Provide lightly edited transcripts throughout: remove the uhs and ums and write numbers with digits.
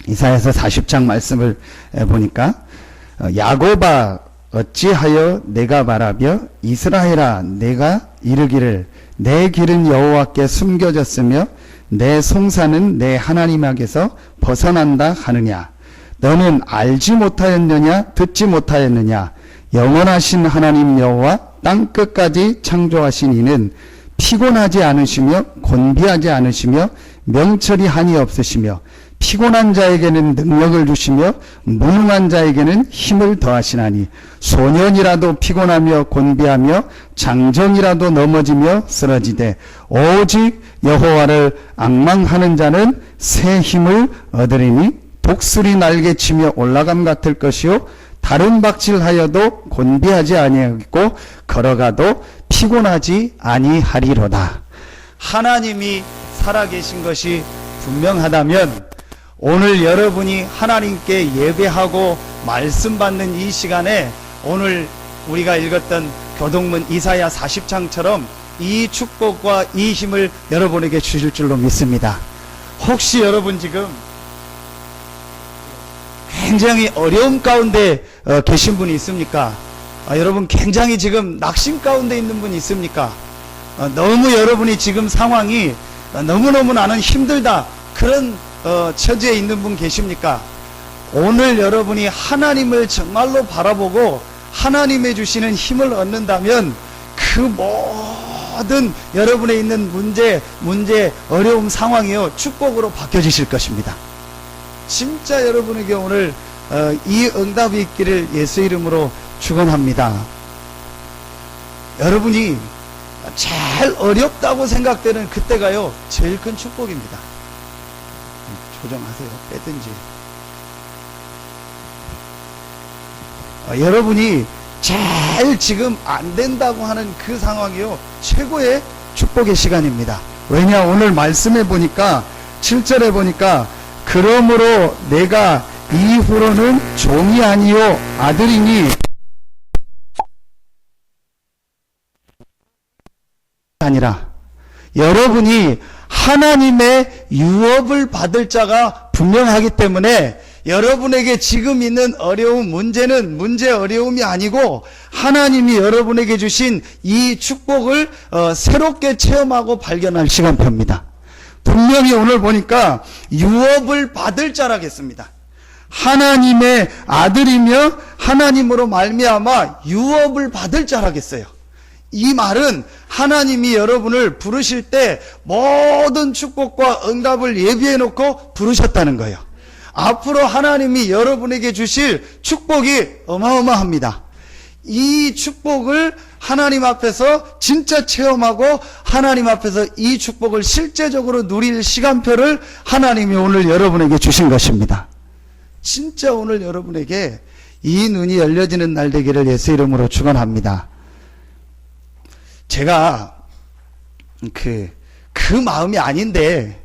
이사야서 40장 말씀을 보니까 야곱아 어찌하여 내가 말하며 이스라엘아 내가 이르기를 내 길은 여호와께 숨겨졌으며 내 송사는 내 하나님에게서 벗어난다 하느냐. 너는 알지 못하였느냐 듣지 못하였느냐. 영원하신 하나님 여호와 땅끝까지 창조하신 이는 피곤하지 않으시며 곤비하지 않으시며 명철이 한이 없으시며 피곤한 자에게는 능력을 주시며 무능한 자에게는 힘을 더하시나니 소년이라도 피곤하며 곤비하며 장정이라도 넘어지며 쓰러지되 오직 여호와를 앙망하는 자는 새 힘을 얻으리니 독수리 날개치며 올라감 같을 것이요 다른 박질하여도 곤비하지 아니하겠고 걸어가도 피곤하지 아니하리로다. 하나님이 살아계신 것이 분명하다면 오늘 여러분이 하나님께 예배하고 말씀 받는 이 시간에 오늘 우리가 읽었던 교동문 이사야 40장처럼 이 축복과 이 힘을 여러분에게 주실 줄로 믿습니다. 혹시 여러분 지금 굉장히 어려움 가운데 계신 분이 있습니까? 여러분 굉장히 지금 낙심 가운데 있는 분이 있습니까? 너무 여러분이 지금 상황이 너무너무 나는 힘들다 그런 처지에 있는 분 계십니까? 오늘 여러분이 하나님을 정말로 바라보고 하나님의 주시는 힘을 얻는다면 그 모든 여러분에 있는 문제 어려움 상황이요 축복으로 바뀌어지실 것입니다. 진짜 여러분에게 오늘 이 응답이 있기를 예수 이름으로 축원합니다. 여러분이 제일 어렵다고 생각되는 그때가요 제일 큰 축복입니다. 조정하세요. 빼든지. 여러분이 제일 지금 안 된다고 하는 그 상황이요 최고의 축복의 시간입니다. 왜냐 오늘 말씀해 보니까 7절에 보니까 그러므로 내가 이후로는 종이 아니요 아들이니 아니라 여러분이 하나님의 유업을 받을 자가 분명하기 때문에 여러분에게 지금 있는 어려운 문제는 문제 어려움이 아니고 하나님이 여러분에게 주신 이 축복을 새롭게 체험하고 발견할 시간표입니다. 분명히 오늘 보니까 유업을 받을 자라겠습니다. 하나님의 아들이며 하나님으로 말미암아 유업을 받을 자라겠어요. 이 말은 하나님이 여러분을 부르실 때 모든 축복과 응답을 예비해 놓고 부르셨다는 거예요. 앞으로 하나님이 여러분에게 주실 축복이 어마어마합니다. 이 축복을 하나님 앞에서 진짜 체험하고 하나님 앞에서 이 축복을 실제적으로 누릴 시간표를 하나님이 오늘 여러분에게 주신 것입니다. 진짜 오늘 여러분에게 이 눈이 열려지는 날 되기를 예수 이름으로 축원합니다. 제가 그 마음이 아닌데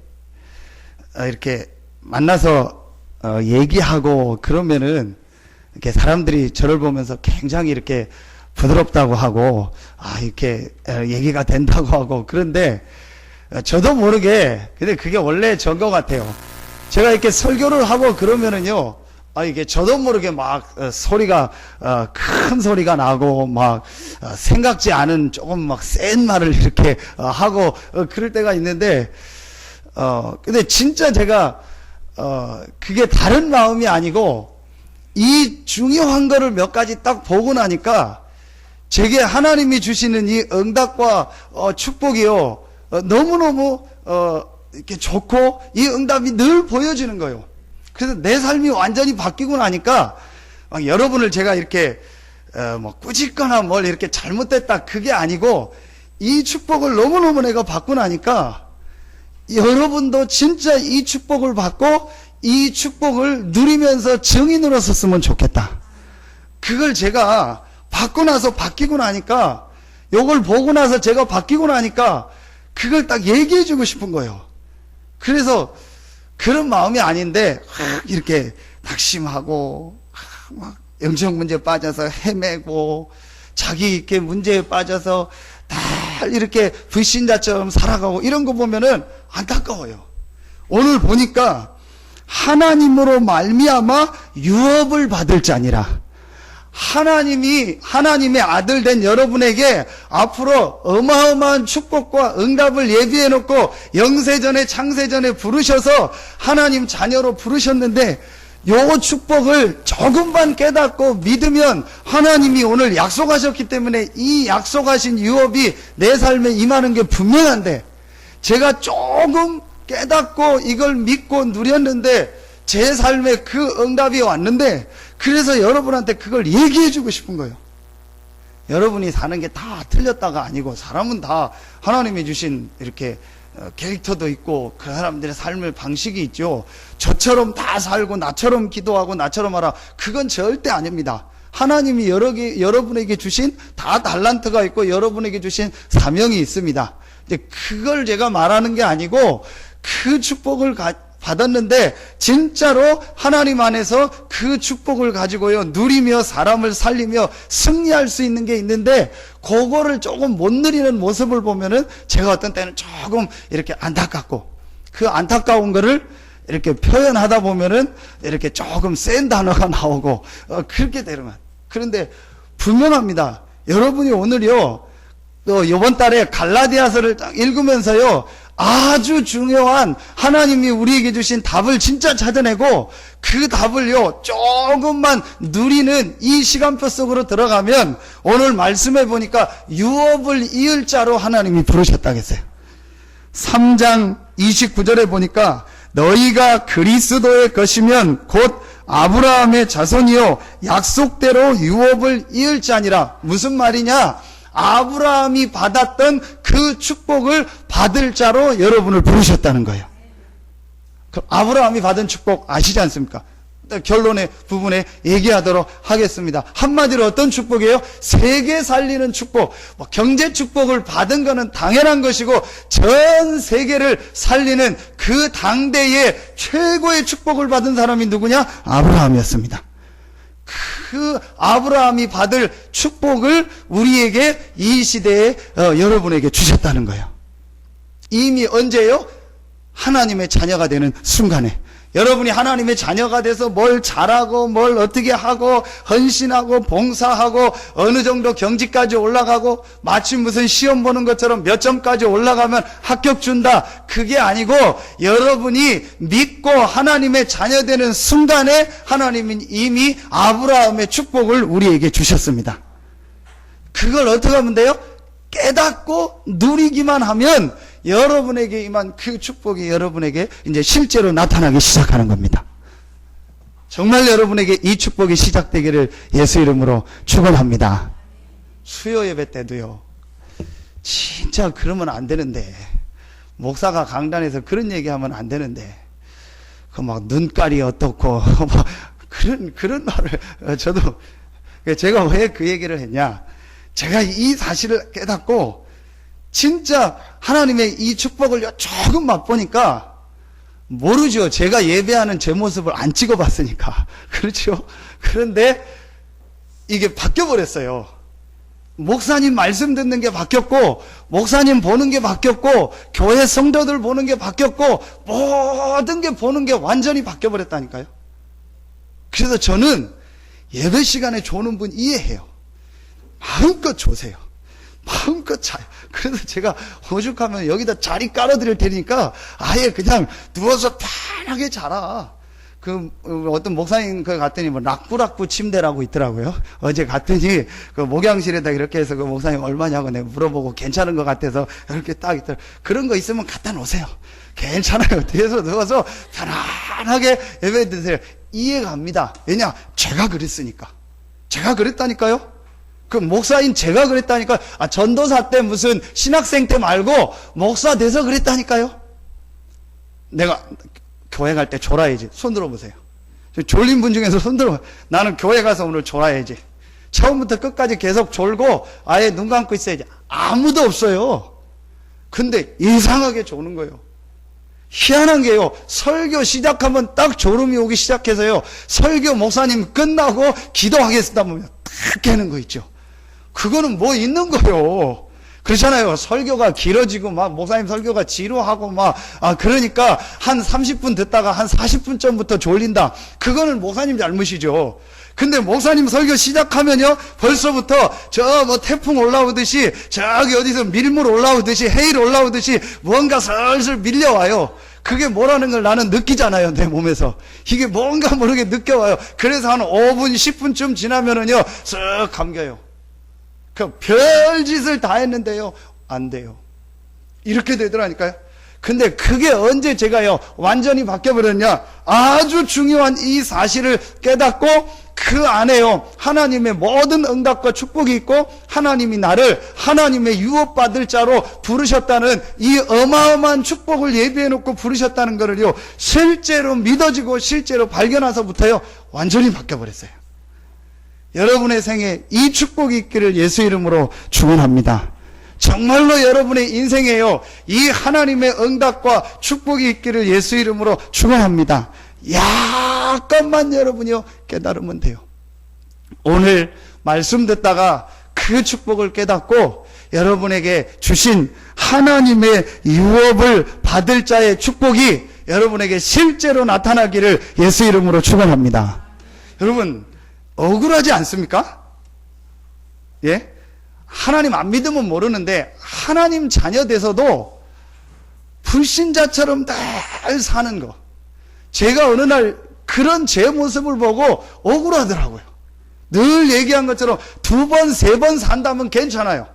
이렇게 만나서 얘기하고 그러면은 이렇게 사람들이 저를 보면서 굉장히 이렇게 부드럽다고 하고 이렇게 얘기가 된다고 하고 그런데 저도 모르게 근데 그게 원래 전 것 같아요. 제가 이렇게 설교를 하고 그러면은요 이게 저도 모르게 막 소리가 큰 소리가 나고 막 생각지 않은 조금 막 센 말을 이렇게 하고 그럴 때가 있는데 근데 진짜 제가 그게 다른 마음이 아니고 이 중요한 거를 몇 가지 딱 보고 나니까 제게 하나님이 주시는 이 응답과 축복이요 너무너무 이렇게 좋고 이 응답이 늘 보여지는 거예요. 그래서 내 삶이 완전히 바뀌고 나니까 여러분을 제가 이렇게 뭐 꾸짖거나 뭘 이렇게 잘못됐다 그게 아니고 이 축복을 너무너무 내가 받고 나니까 여러분도 진짜 이 축복을 받고 이 축복을 누리면서 증인으로 섰으면 좋겠다. 그걸 제가 받고 나서 바뀌고 나니까 요걸 보고 나서 제가 바뀌고 나니까 그걸 딱 얘기해 주고 싶은 거예요. 그래서 그런 마음이 아닌데 이렇게 낙심하고 막 영적 문제에 빠져서 헤매고 자기 이렇게 문제에 빠져서 다 이렇게 불신자처럼 살아가고 이런 거 보면은 안타까워요. 오늘 보니까 하나님으로 말미암아 유업을 받을 자니라. 하나님의 아들 된 여러분에게 앞으로 어마어마한 축복과 응답을 예비해 놓고 영세전에 창세전에 부르셔서 하나님 자녀로 부르셨는데, 요 축복을 조금만 깨닫고 믿으면 하나님이 오늘 약속하셨기 때문에 이 약속하신 유업이 내 삶에 임하는 게 분명한데, 제가 조금 깨닫고 이걸 믿고 누렸는데 제 삶에 그 응답이 왔는데, 그래서 여러분한테 그걸 얘기해 주고 싶은 거예요. 여러분이 사는 게 다 틀렸다가 아니고, 사람은 다 하나님이 주신 이렇게 캐릭터도 있고 그 사람들의 삶의 방식이 있죠. 저처럼 다 살고 나처럼 기도하고 나처럼 하라, 그건 절대 아닙니다. 하나님이 여러분에게 주신 다 달란트가 있고 여러분에게 주신 사명이 있습니다. 이제 그걸 제가 말하는 게 아니고, 그 축복을 받았는데 진짜로 하나님 안에서 그 축복을 가지고요 누리며 사람을 살리며 승리할 수 있는 게 있는데, 그거를 조금 못 누리는 모습을 보면은 제가 어떤 때는 조금 이렇게 안타깝고, 그 안타까운 거를 이렇게 표현하다 보면은 이렇게 조금 센 단어가 나오고 그렇게 되는 거예요. 그런데 분명합니다. 여러분이 오늘요 또 이번 달에 갈라디아서를 딱 읽으면서요 아주 중요한 하나님이 우리에게 주신 답을 진짜 찾아내고, 그 답을요 조금만 누리는 이 시간표 속으로 들어가면 오늘 말씀해 보니까 유업을 이을 자로 하나님이 부르셨다겠어요. 3장 29절에 보니까 너희가 그리스도의 것이면 곧 아브라함의 자손이요 약속대로 유업을 이을 자니라. 무슨 말이냐? 아브라함이 받았던 그 축복을 받을 자로 여러분을 부르셨다는 거예요. 아브라함이 받은 축복 아시지 않습니까? 결론의 부분에 얘기하도록 하겠습니다. 한마디로 어떤 축복이에요? 세계 살리는 축복. 경제 축복을 받은 것은 당연한 것이고, 전 세계를 살리는 그 당대의 최고의 축복을 받은 사람이 누구냐? 아브라함이었습니다. 그 아브라함이 받을 축복을 우리에게 이 시대에 여러분에게 주셨다는 거예요. 이미 언제요? 하나님의 자녀가 되는 순간에. 여러분이 하나님의 자녀가 돼서 뭘 잘하고 뭘 어떻게 하고 헌신하고 봉사하고 어느 정도 경지까지 올라가고 마치 무슨 시험 보는 것처럼 몇 점까지 올라가면 합격 준다, 그게 아니고, 여러분이 믿고 하나님의 자녀 되는 순간에 하나님은 이미 아브라함의 축복을 우리에게 주셨습니다. 그걸 어떻게 하면 돼요? 깨닫고 누리기만 하면 여러분에게 임한 그 축복이 여러분에게 이제 실제로 나타나기 시작하는 겁니다. 정말 여러분에게 이 축복이 시작되기를 예수 이름으로 축원합니다. 수요 예배 때도요, 진짜 그러면 안 되는데, 목사가 강단에서 그런 얘기하면 안 되는데, 그 막 눈깔이 어떻고 막 그런 말을 저도, 제가 왜 그 얘기를 했냐? 제가 이 사실을 깨닫고 진짜 하나님의 이 축복을 조금 맛보니까, 모르죠. 제가 예배하는 제 모습을 안 찍어봤으니까. 그렇죠. 그런데 이게 바뀌어버렸어요. 목사님 말씀 듣는 게 바뀌었고, 목사님 보는 게 바뀌었고, 교회 성도들 보는 게 바뀌었고, 모든 게 보는 게 완전히 바뀌어버렸다니까요. 그래서 저는 예배 시간에 조는 분 이해해요. 마음껏 조세요. 마음껏 자요. 그래서 제가 오죽하면 여기다 자리 깔아드릴 테니까 아예 그냥 누워서 편하게 자라. 어떤 목사님 갔더니 락구락구 침대라고 있더라고요. 어제 갔더니 그 목양실에다 이렇게 해서 그 목사님 얼마냐고 내가 물어보고 괜찮은 것 같아서 이렇게 딱 있더라고요. 그런 거 있으면 갖다 놓으세요. 괜찮아요. 뒤에서 누워서 편안하게 예배 드세요. 이해갑니다. 왜냐? 제가 그랬으니까. 제가 그랬다니까요. 그 목사인 제가 그랬다니까. 전도사 때 무슨 신학생 때 말고 목사 돼서 그랬다니까요. 내가 교회 갈 때 졸아야지. 손 들어보세요. 졸린 분 중에서 손 들어. 나는 교회 가서 오늘 졸아야지. 처음부터 끝까지 계속 졸고 아예 눈 감고 있어야지. 아무도 없어요. 근데 이상하게 조는 거예요. 희한한 게요, 설교 시작하면 딱 졸음이 오기 시작해서요, 설교 목사님 끝나고 기도하겠습니다 보면 딱 깨는 거 있죠. 그거는 뭐 있는 거요. 그렇잖아요. 설교가 길어지고 막 목사님 설교가 지루하고 막 그러니까 한 30분 듣다가 한 40분 전부터 졸린다. 그거는 목사님 잘못이죠. 근데 목사님 설교 시작하면요 벌써부터 저 뭐 태풍 올라오듯이 저기 어디서 밀물 올라오듯이 헤일 올라오듯이 뭔가 슬슬 밀려와요. 그게 뭐라는 걸 나는 느끼잖아요. 내 몸에서 이게 뭔가 모르게 느껴와요. 그래서 한 5분 10분쯤 지나면은요 쓱 감겨요. 그 별짓을 다 했는데요 안 돼요. 이렇게 되더라니까요. 근데 그게 언제 제가요 완전히 바뀌어버렸냐, 아주 중요한 이 사실을 깨닫고 그 안에요 하나님의 모든 응답과 축복이 있고 하나님이 나를 하나님의 유업받을 자로 부르셨다는 이 어마어마한 축복을 예비해 놓고 부르셨다는 것을요 실제로 믿어지고 실제로 발견해서부터요 완전히 바뀌어버렸어요. 여러분의 생에 이 축복이 있기를 예수 이름으로 축원합니다. 정말로 여러분의 인생에요 이 하나님의 응답과 축복이 있기를 예수 이름으로 축원합니다. 약간만 여러분이요 깨달으면 돼요. 오늘 말씀 듣다가 그 축복을 깨닫고 여러분에게 주신 하나님의 유업을 받을 자의 축복이 여러분에게 실제로 나타나기를 예수 이름으로 축원합니다. 여러분 억울하지 않습니까? 예? 하나님 안 믿으면 모르는데 하나님 자녀 돼서도 불신자처럼 늘 사는 거, 제가 어느 날 그런 제 모습을 보고 억울하더라고요. 늘 얘기한 것처럼 2번, 3번 산다면 괜찮아요.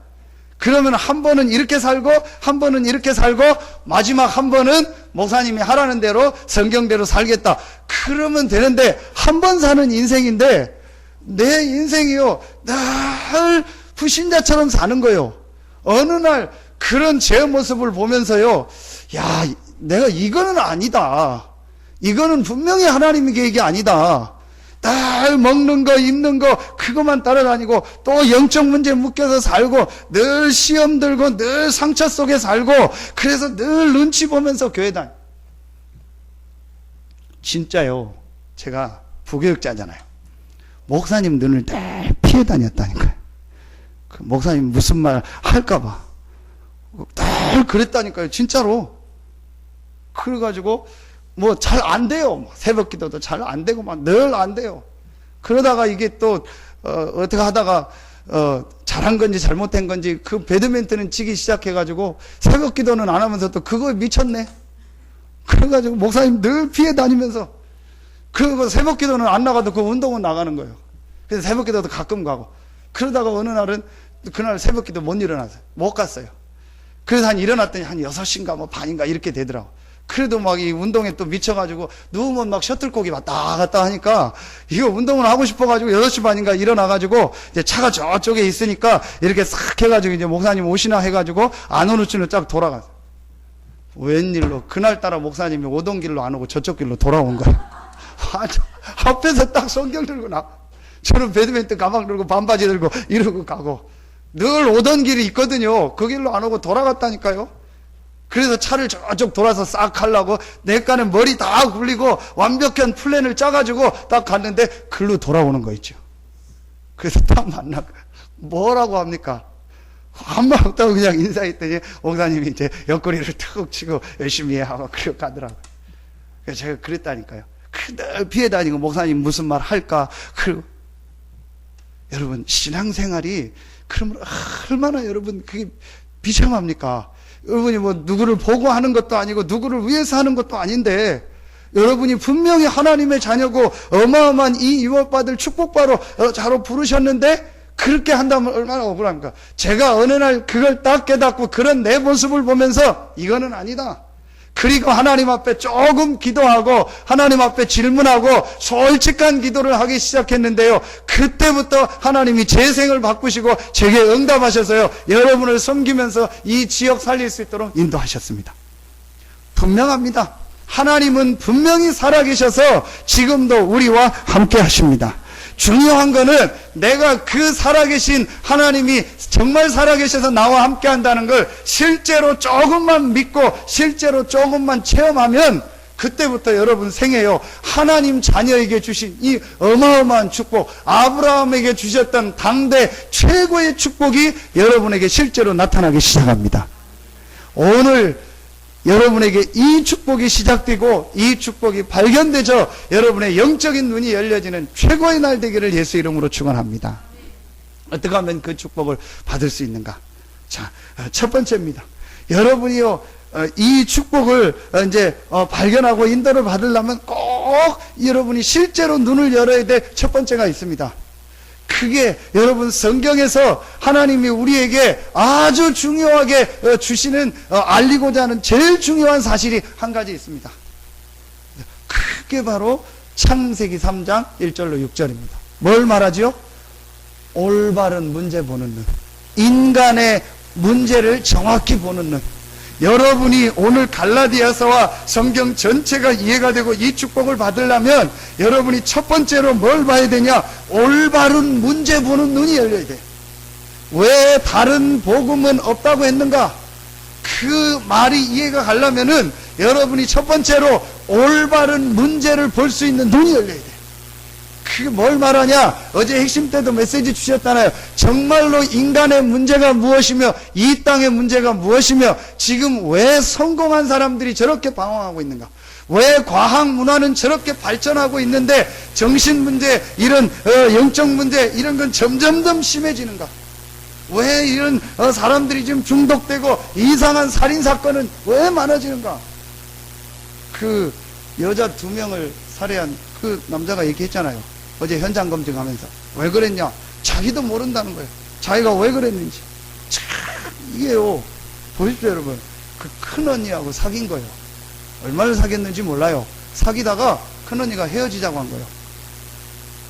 그러면 한 번은 이렇게 살고 한 번은 이렇게 살고 마지막 한 번은 목사님이 하라는 대로 성경대로 살겠다. 그러면 되는데 한 번 사는 인생인데 내 인생이요 늘 불신자처럼 사는 거예요. 어느 날 그런 제 모습을 보면서요 야 내가 이거는 아니다. 이거는 분명히 하나님의 계획이 아니다. 늘 먹는 거 입는 거 그것만 따라다니고 또 영적 문제에 묶여서 살고 늘 시험 들고 늘 상처 속에 살고 그래서 늘 눈치 보면서 교회 다니. 진짜요 제가 부교육자잖아요. 목사님 눈을 늘 피해 다녔다니까요. 그 목사님 무슨 말 할까봐 늘 그랬다니까요. 진짜로. 그래가지고 뭐 잘 안 돼요. 새벽 기도도 잘 안 되고 막 늘 안 돼요. 그러다가 이게 또 어떻게 하다가 잘한 건지 잘못한 건지 그 배드민턴은 치기 시작해가지고 새벽 기도는 안 하면서 또 그거에 미쳤네. 그래가지고 목사님 늘 피해 다니면서 그리고 새벽 기도는 안 나가도 그 운동은 나가는 거예요. 그래서 새벽 기도도 가끔 가고 그러다가 어느 날은 그날 새벽 기도 못 일어났어요. 못 갔어요. 그래서 한 일어났더니 한 6시인가 뭐 반인가 이렇게 되더라고. 그래도 막 이 운동에 또 미쳐가지고 누우면 막 셔틀콕이 왔다 갔다 하니까 이거 운동을 하고 싶어가지고 6시 반인가 일어나가지고 이제 차가 저쪽에 있으니까 이렇게 싹 해가지고 이제 목사님 오시나 해가지고 안 오는 줄로 쫙 돌아갔어. 웬일로 그날따라 목사님이 오던 길로 안 오고 저쪽 길로 돌아온 거야. 앞에서 딱 성경 들고 나. 저는 배드민턴 가방 들고 반바지 들고 이러고 가고 늘 오던 길이 있거든요. 그 길로 안 오고 돌아갔다니까요. 그래서 차를 저쪽 돌아서 싹 하려고 내간에 머리 다 굴리고 완벽한 플랜을 짜가지고 딱 갔는데 글로 돌아오는 거 있죠. 그래서 딱 만나고 뭐라고 합니까? 아무 말 없다고 그냥 인사했더니 목사님이 이제 옆구리를 툭 치고 열심히 해 하고 그러고 가더라고요. 그래서 제가 그랬다니까요. 늘 피해 다니고 목사님 무슨 말 할까. 그리고 여러분 신앙생활이 그러면 얼마나 여러분 그게 비참합니까? 여러분이 뭐 누구를 보고 하는 것도 아니고 누구를 위해서 하는 것도 아닌데 여러분이 분명히 하나님의 자녀고 어마어마한 이 유업받을 축복바로 자로 부르셨는데 그렇게 한다면 얼마나 억울합니까? 제가 어느 날 그걸 딱 깨닫고 그런 내 모습을 보면서 이거는 아니다. 그리고 하나님 앞에 조금 기도하고 하나님 앞에 질문하고 솔직한 기도를 하기 시작했는데요. 그때부터 하나님이 제 생을 바꾸시고 제게 응답하셔서요. 여러분을 섬기면서 이 지역 살릴 수 있도록 인도하셨습니다. 분명합니다. 하나님은 분명히 살아계셔서 지금도 우리와 함께 하십니다. 중요한 거는 내가 그 살아계신 하나님이 정말 살아계셔서 나와 함께 한다는 걸 실제로 조금만 믿고 실제로 조금만 체험하면 그때부터 여러분 생애요, 하나님 자녀에게 주신 이 어마어마한 축복, 아브라함에게 주셨던 당대 최고의 축복이 여러분에게 실제로 나타나기 시작합니다. 오늘 여러분에게 이 축복이 시작되고 이 축복이 발견되죠. 여러분의 영적인 눈이 열려지는 최고의 날 되기를 예수 이름으로 축원합니다. 어떻게 하면 그 축복을 받을 수 있는가? 자, 첫 번째입니다. 여러분이요, 이 축복을 이제 발견하고 인도를 받으려면 꼭 여러분이 실제로 눈을 열어야 될 첫 번째가 있습니다. 그게 여러분 성경에서 하나님이 우리에게 아주 중요하게 주시는, 알리고자 하는 제일 중요한 사실이 한 가지 있습니다. 그게 바로 창세기 3장 1절로 6절입니다. 뭘 말하지요? 올바른 문제 보는 눈. 인간의 문제를 정확히 보는 눈. 여러분이 오늘 갈라디아서와 성경 전체가 이해가 되고 이 축복을 받으려면 여러분이 첫 번째로 뭘 봐야 되냐? 올바른 문제 보는 눈이 열려야 돼. 왜 다른 복음은 없다고 했는가? 그 말이 이해가 가려면은 여러분이 첫 번째로 올바른 문제를 볼 수 있는 눈이 열려야 돼. 그게 뭘 말하냐? 어제 핵심 때도 메시지 주셨잖아요. 정말로 인간의 문제가 무엇이며 이 땅의 문제가 무엇이며 지금 왜 성공한 사람들이 저렇게 방황하고 있는가? 왜 과학 문화는 저렇게 발전하고 있는데 정신 문제, 이런 영적 문제 이런 건 점점 심해지는가? 왜 이런 사람들이 지금 중독되고 이상한 살인 사건은 왜 많아지는가? 그 여자 2명을 살해한 그 남자가 얘기했잖아요. 어제 현장 검증하면서. 왜 그랬냐? 자기도 모른다는 거예요. 자기가 왜 그랬는지. 참, 이게요. 보십시오, 여러분. 그 큰언니하고 사귄 거예요. 얼마를 사귀었는지 몰라요. 사귀다가 큰언니가 헤어지자고 한 거예요.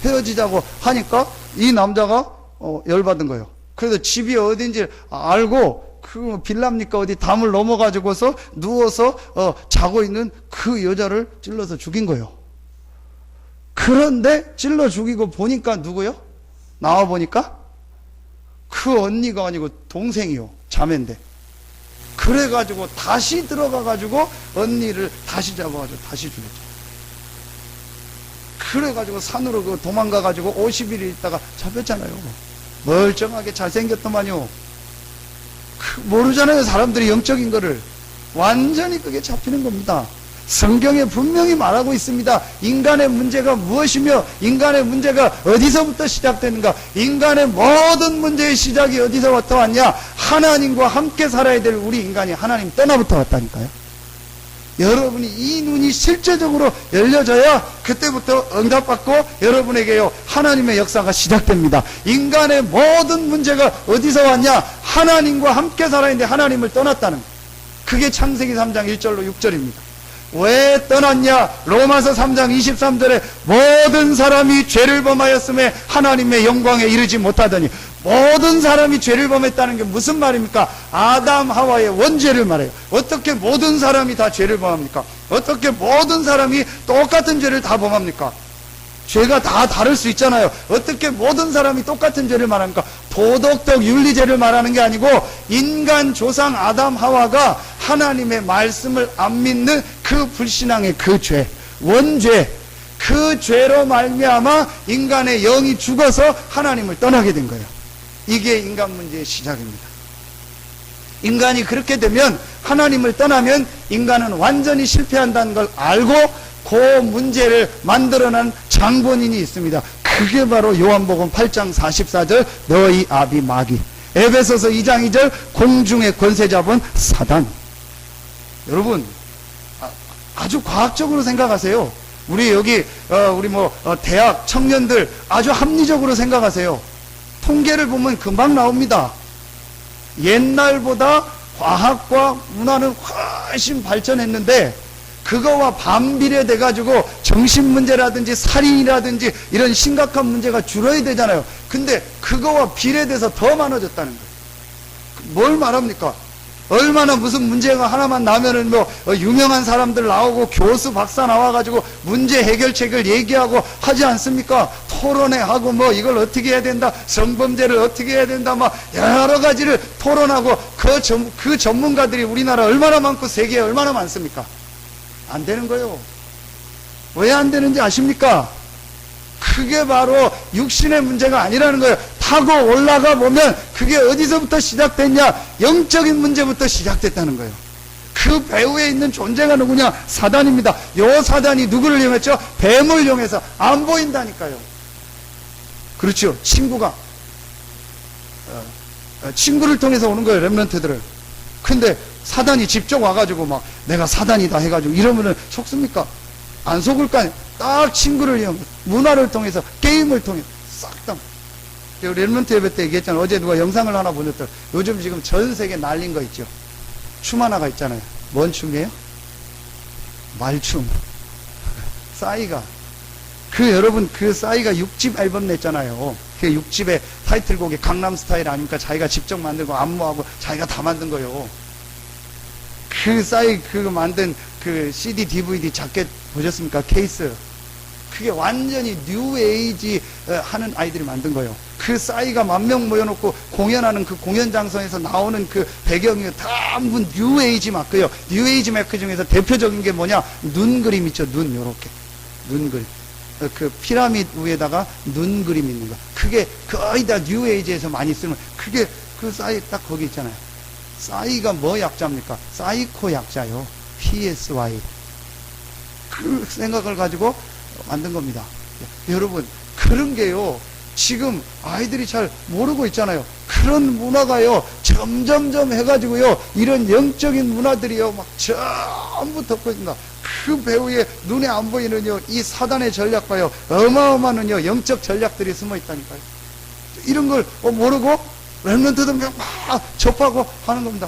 헤어지자고 하니까 이 남자가 열받은 거예요. 그래서 집이 어딘지 알고 그 빌랍니까 어디 담을 넘어가지고서 누워서 자고 있는 그 여자를 찔러서 죽인 거예요. 그런데 찔러 죽이고 보니까 누구요? 나와 보니까 그 언니가 아니고 동생이요. 자매인데. 그래가지고 다시 들어가가지고 언니를 다시 잡아가지고 다시 죽였죠. 그래가지고 산으로 도망가가지고 50일 있다가 잡혔잖아요. 멀쩡하게 잘생겼더만요. 모르잖아요. 사람들이 영적인 거를. 완전히 그게 잡히는 겁니다. 성경에 분명히 말하고 있습니다. 인간의 문제가 무엇이며 인간의 문제가 어디서부터 시작되는가? 인간의 모든 문제의 시작이 어디서부터 왔냐? 하나님과 함께 살아야 될 우리 인간이 하나님 떠나부터 왔다니까요. 여러분이 이 눈이 실제적으로 열려져야 그때부터 응답받고 여러분에게요 하나님의 역사가 시작됩니다. 인간의 모든 문제가 어디서 왔냐? 하나님과 함께 살아야 하는데 하나님을 떠났다는, 그게 창세기 3장 1절로 6절입니다. 왜 떠났냐? 로마서 3장 23절에 모든 사람이 죄를 범하였음에 하나님의 영광에 이르지 못하더니, 모든 사람이 죄를 범했다는 게 무슨 말입니까? 아담 하와의 원죄를 말해요. 어떻게 모든 사람이 다 죄를 범합니까? 어떻게 모든 사람이 똑같은 죄를 다 범합니까? 죄가 다 다를 수 있잖아요. 어떻게 모든 사람이 똑같은 죄를 말합니까? 도덕적 윤리죄를 말하는 게 아니고 인간 조상 아담 하와가 하나님의 말씀을 안 믿는 그 불신앙의 그 죄, 원죄, 그 죄로 말미암아 인간의 영이 죽어서 하나님을 떠나게 된 거예요. 이게 인간 문제의 시작입니다. 인간이 그렇게 되면, 하나님을 떠나면 인간은 완전히 실패한다는 걸 알고 그 문제를 만들어낸 장본인이 있습니다. 그게 바로 요한복음 8장 44절 너희 아비 마귀, 에베소서 2장 2절 공중의 권세 잡은 사단. 여러분 아주 과학적으로 생각하세요. 우리 여기 우리 대학 청년들 아주 합리적으로 생각하세요. 통계를 보면 금방 나옵니다. 옛날보다 과학과 문화는 훨씬 발전했는데 그거와 반비례돼 가지고 정신문제라든지 살인이라든지 이런 심각한 문제가 줄어야 되잖아요. 근데 그거와 비례돼서 더 많아졌다는 거예요. 뭘 말합니까? 얼마나 무슨 문제가 하나만 나면은 유명한 사람들 나오고 교수 박사 나와가지고 문제 해결책을 얘기하고 하지 않습니까? 토론회 하고 이걸 어떻게 해야 된다, 성범죄를 어떻게 해야 된다, 여러 가지를 토론하고 그 전문가들이 우리나라 얼마나 많고 세계에 얼마나 많습니까? 안 되는 거예요. 왜 안 되는지 아십니까? 그게 바로 육신의 문제가 아니라는 거예요. 타고 올라가 보면 그게 어디서부터 시작됐냐? 영적인 문제부터 시작됐다는 거예요. 그 배후에 있는 존재가 누구냐? 사단입니다. 요 사단이 누구를 이용했죠? 뱀을 이용해서 안 보인다니까요. 그렇죠. 친구를 통해서 오는 거예요. 렘넌트들을. 근데 사단이 직접 와가지고 막 내가 사단이다 해가지고 이러면은 속습니까? 안 속을까요? 딱 친구를 이용해서 문화를 통해서 게임을 통해서 싹 다. 렘넌트 예배 때 얘기했잖아요. 어제 누가 영상을 하나 보냈더라. 요즘 지금 전 세계 날린 거 있죠. 춤 하나가 있잖아요. 뭔 춤이에요? 말춤. 싸이가. 여러분, 싸이가 6집 앨범 냈잖아요. 그 6집의 타이틀곡이 강남스타일 아닙니까? 자기가 직접 만들고 안무하고 자기가 다 만든 거예요. 싸이 만든 CD, DVD 자켓 보셨습니까? 케이스. 그게 완전히 뉴에이지 하는 아이들이 만든 거예요. 싸이가 10,000명 모여놓고 공연하는 그 공연 장소에서 나오는 배경이 전부 뉴에이지 마크예요. 뉴에이지 마크 중에서 대표적인 게 뭐냐? 눈 그림 있죠. 요렇게. 눈 그림. 피라미드 위에다가 눈 그림 있는 거. 그게 거의 다 뉴에이지에서 많이 쓰는, 싸이 딱 거기 있잖아요. 싸이가 뭐 약자입니까? 사이코 약자요. PSY. 생각을 가지고 만든 겁니다. 여러분, 그런 게요, 지금 아이들이 잘 모르고 있잖아요. 그런 문화가요, 점점점 해가지고요, 이런 영적인 문화들이요, 막 전부 덮고 있습니다. 그 배후에 눈에 안 보이는요, 이 사단의 전략과요, 어마어마한 영적 전략들이 숨어 있다니까요. 이런 걸 모르고 렘넌트들 막 접하고 하는 겁니다.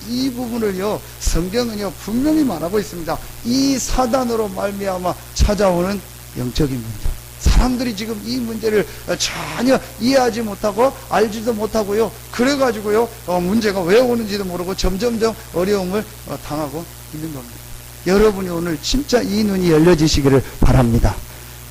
이 부분을요, 성경은요, 분명히 말하고 있습니다. 이 사단으로 말미암아 찾아오는 영적인 문제. 사람들이 지금 이 문제를 전혀 이해하지 못하고 알지도 못하고요. 그래가지고요, 문제가 왜 오는지도 모르고 점점점 어려움을 당하고 있는 겁니다. 여러분이 오늘 진짜 이 눈이 열려지시기를 바랍니다.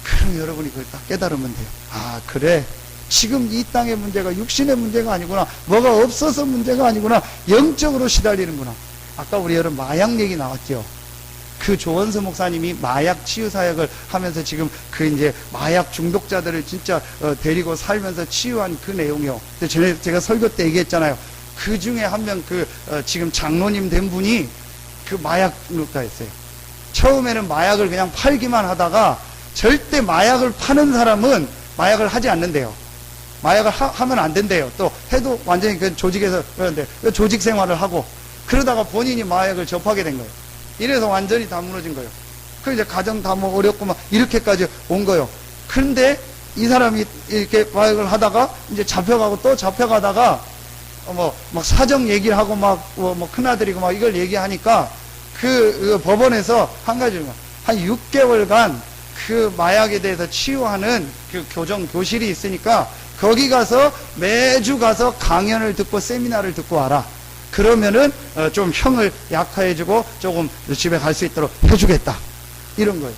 그럼 여러분이 그걸 딱 깨달으면 돼요. 아, 그래. 지금 이 땅의 문제가 육신의 문제가 아니구나. 뭐가 없어서 문제가 아니구나. 영적으로 시달리는구나. 아까 우리 여러분 마약 얘기 나왔죠. 조원수 목사님이 마약 치유 사역을 하면서 지금 이제 마약 중독자들을 진짜 데리고 살면서 치유한 그 내용이요. 제가 설교 때 얘기했잖아요. 그 중에 한 명 지금 장로님 된 분이 마약 중독자였어요. 처음에는 마약을 그냥 팔기만 하다가 절대 마약을 파는 사람은 마약을 하지 않는데요. 마약을 하면 안 된대요. 또 해도 완전히 조직에서 그런데 조직 생활을 하고 그러다가 본인이 마약을 접하게 된 거예요. 이래서 완전히 다 무너진 거예요. 이제 가정 다 어렵고 막 이렇게까지 온 거예요. 그런데 이 사람이 이렇게 마약을 하다가 이제 잡혀가고 또 잡혀가다가 막 사정 얘기를 하고 큰아들이고 막 이걸 얘기하니까 법원에서 한 6개월간 마약에 대해서 치유하는 교실이 있으니까 거기 가서 매주 가서 강연을 듣고 세미나를 듣고 와라. 그러면은 좀 형을 약화해주고 조금 집에 갈 수 있도록 해주겠다. 이런 거예요.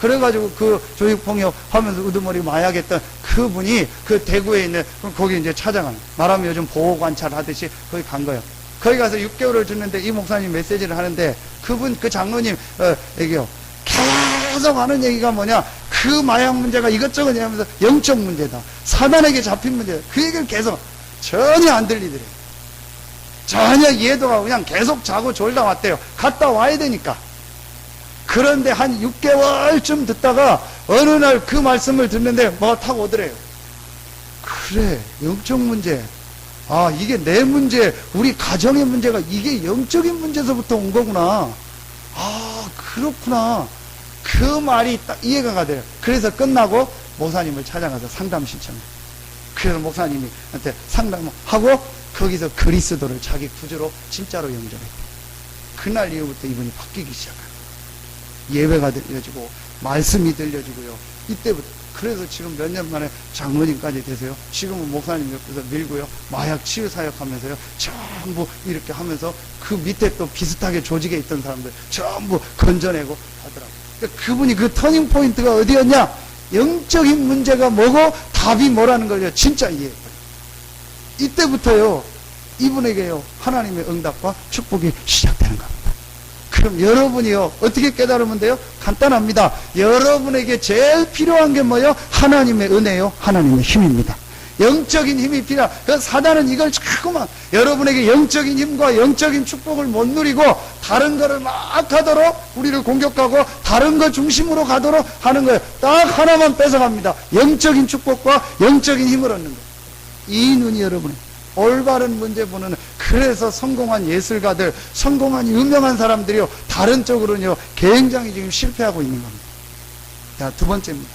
그래가지고 조직폭력 하면서 우두머리 마약했던 그분이 대구에 있는 거기 이제 찾아가는, 말하면 요즘 보호관찰 하듯이 거기 간 거예요. 거기 가서 6개월을 듣는데 이 목사님 메시지를 하는데 장로님 얘기요. 계속 하는 얘기가 뭐냐? 마약 문제가 이것저것 얘기하면서 영적 문제다. 사단에게 잡힌 문제다. 그 얘기를 계속 전혀 안 들리더래요. 전혀 이해도 하고 그냥 계속 자고 졸다 왔대요. 갔다 와야 되니까. 그런데 한 6개월쯤 듣다가 어느 날 그 말씀을 듣는데 뭐가 타고 오더래요. 그래, 영적 문제. 아, 이게 내 문제, 우리 가정의 문제가 이게 영적인 문제에서부터 온 거구나. 아, 그렇구나. 그 말이 딱 이해가 돼요. 그래서 끝나고 목사님을 찾아가서 상담 신청해요. 그래서 목사님한테 상담하고 거기서 그리스도를 자기 구주로 진짜로 영접했대요. 그날 이후부터 이분이 바뀌기 시작해요. 예배가 들려지고 말씀이 들려지고요. 이때부터. 그래서 지금 몇 년 만에 장로님까지 되세요. 지금은 목사님 옆에서 밀고요. 마약 치유 사역하면서요. 전부 이렇게 하면서 그 밑에 또 비슷하게 조직에 있던 사람들 전부 건져내고 하더라고요. 그분이 터닝 포인트가 어디였냐? 영적인 문제가 뭐고 답이 뭐라는 걸 진짜 이해했어요. 이때부터요, 이분에게요, 하나님의 응답과 축복이 시작되는 겁니다. 그럼 여러분이요, 어떻게 깨달으면 돼요? 간단합니다. 여러분에게 제일 필요한 게 뭐예요? 하나님의 은혜요, 하나님의 힘입니다. 영적인 힘이 필요하. 그 사단은 이걸 자꾸만 여러분에게 영적인 힘과 영적인 축복을 못 누리고 다른 거를 막 하도록 우리를 공격하고 다른 거 중심으로 가도록 하는 거예요. 딱 하나만 뺏어갑니다. 영적인 축복과 영적인 힘을 얻는 거예요. 이 눈이 여러분의 올바른 문제 보는. 그래서 성공한 예술가들, 성공한 유명한 사람들이요, 다른 쪽으로는요 굉장히 지금 실패하고 있는 겁니다. 자, 두 번째입니다.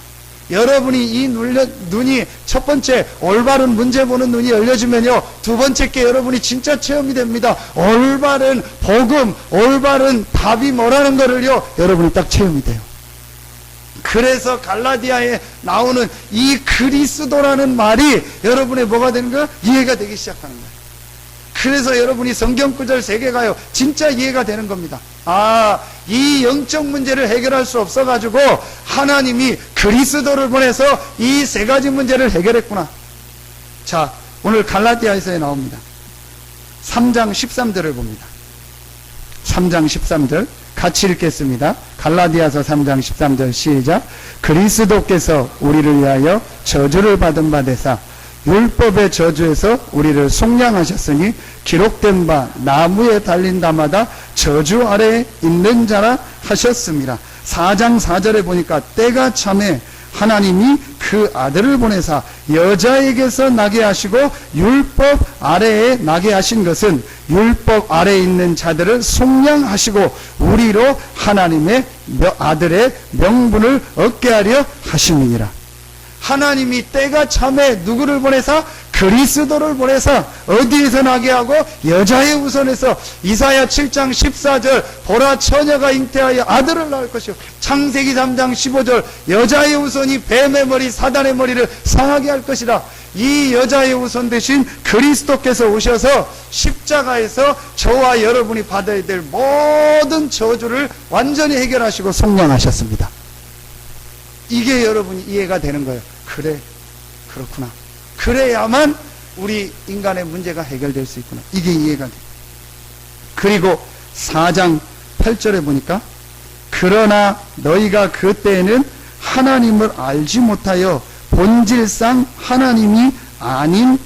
여러분이 이 눈이 첫 번째 올바른 문제 보는 눈이 열려지면요, 두 번째 게 여러분이 진짜 체험이 됩니다. 올바른 복음, 올바른 답이 뭐라는 거를요 여러분이 딱 체험이 돼요. 그래서 갈라디아에 나오는 이 그리스도라는 말이 여러분의 뭐가 되는 거예요? 이해가 되기 시작하는 거예요. 그래서 여러분이 성경 구절 3개가요 진짜 이해가 되는 겁니다. 아, 이 영적 문제를 해결할 수 없어가지고 하나님이 그리스도를 보내서 이 3가지 문제를 해결했구나. 자, 오늘 갈라디아에서 나옵니다. 3장 13절을 봅니다. 3장 13절 같이 읽겠습니다. 갈라디아서 3장 13절 시작. 그리스도께서 우리를 위하여 저주를 받은 바 되사 율법의 저주에서 우리를 속량하셨으니 기록된 바 나무에 달린 자마다 저주 아래에 있는 자라 하셨습니다. 4장 4절에 보니까 때가 참에 하나님이 그 아들을 보내사 여자에게서 나게 하시고 율법 아래에 나게 하신 것은 율법 아래에 있는 자들을 속량하시고 우리로 하나님의 아들의 명분을 얻게 하려 하심이니라. 하나님이 때가 참에 누구를 보내사? 그리스도를 보내사 어디에서 나게 하고? 여자의 우선에서. 이사야 7장 14절 보라 처녀가 잉태하여 아들을 낳을 것이요. 창세기 3장 15절 여자의 우선이 뱀의 머리 사단의 머리를 상하게 할 것이라. 이 여자의 우선 대신 그리스도께서 오셔서 십자가에서 저와 여러분이 받아야 될 모든 저주를 완전히 해결하시고 속량하셨습니다. 이게 여러분이 이해가 되는 거예요. 그래, 그렇구나. 그래야만 우리 인간의 문제가 해결될 수 있구나. 이게 이해가 돼요. 그리고 4장 8절에 보니까 그러나 너희가 그때에는 하나님을 알지 못하여 본질상 하나님이 아닌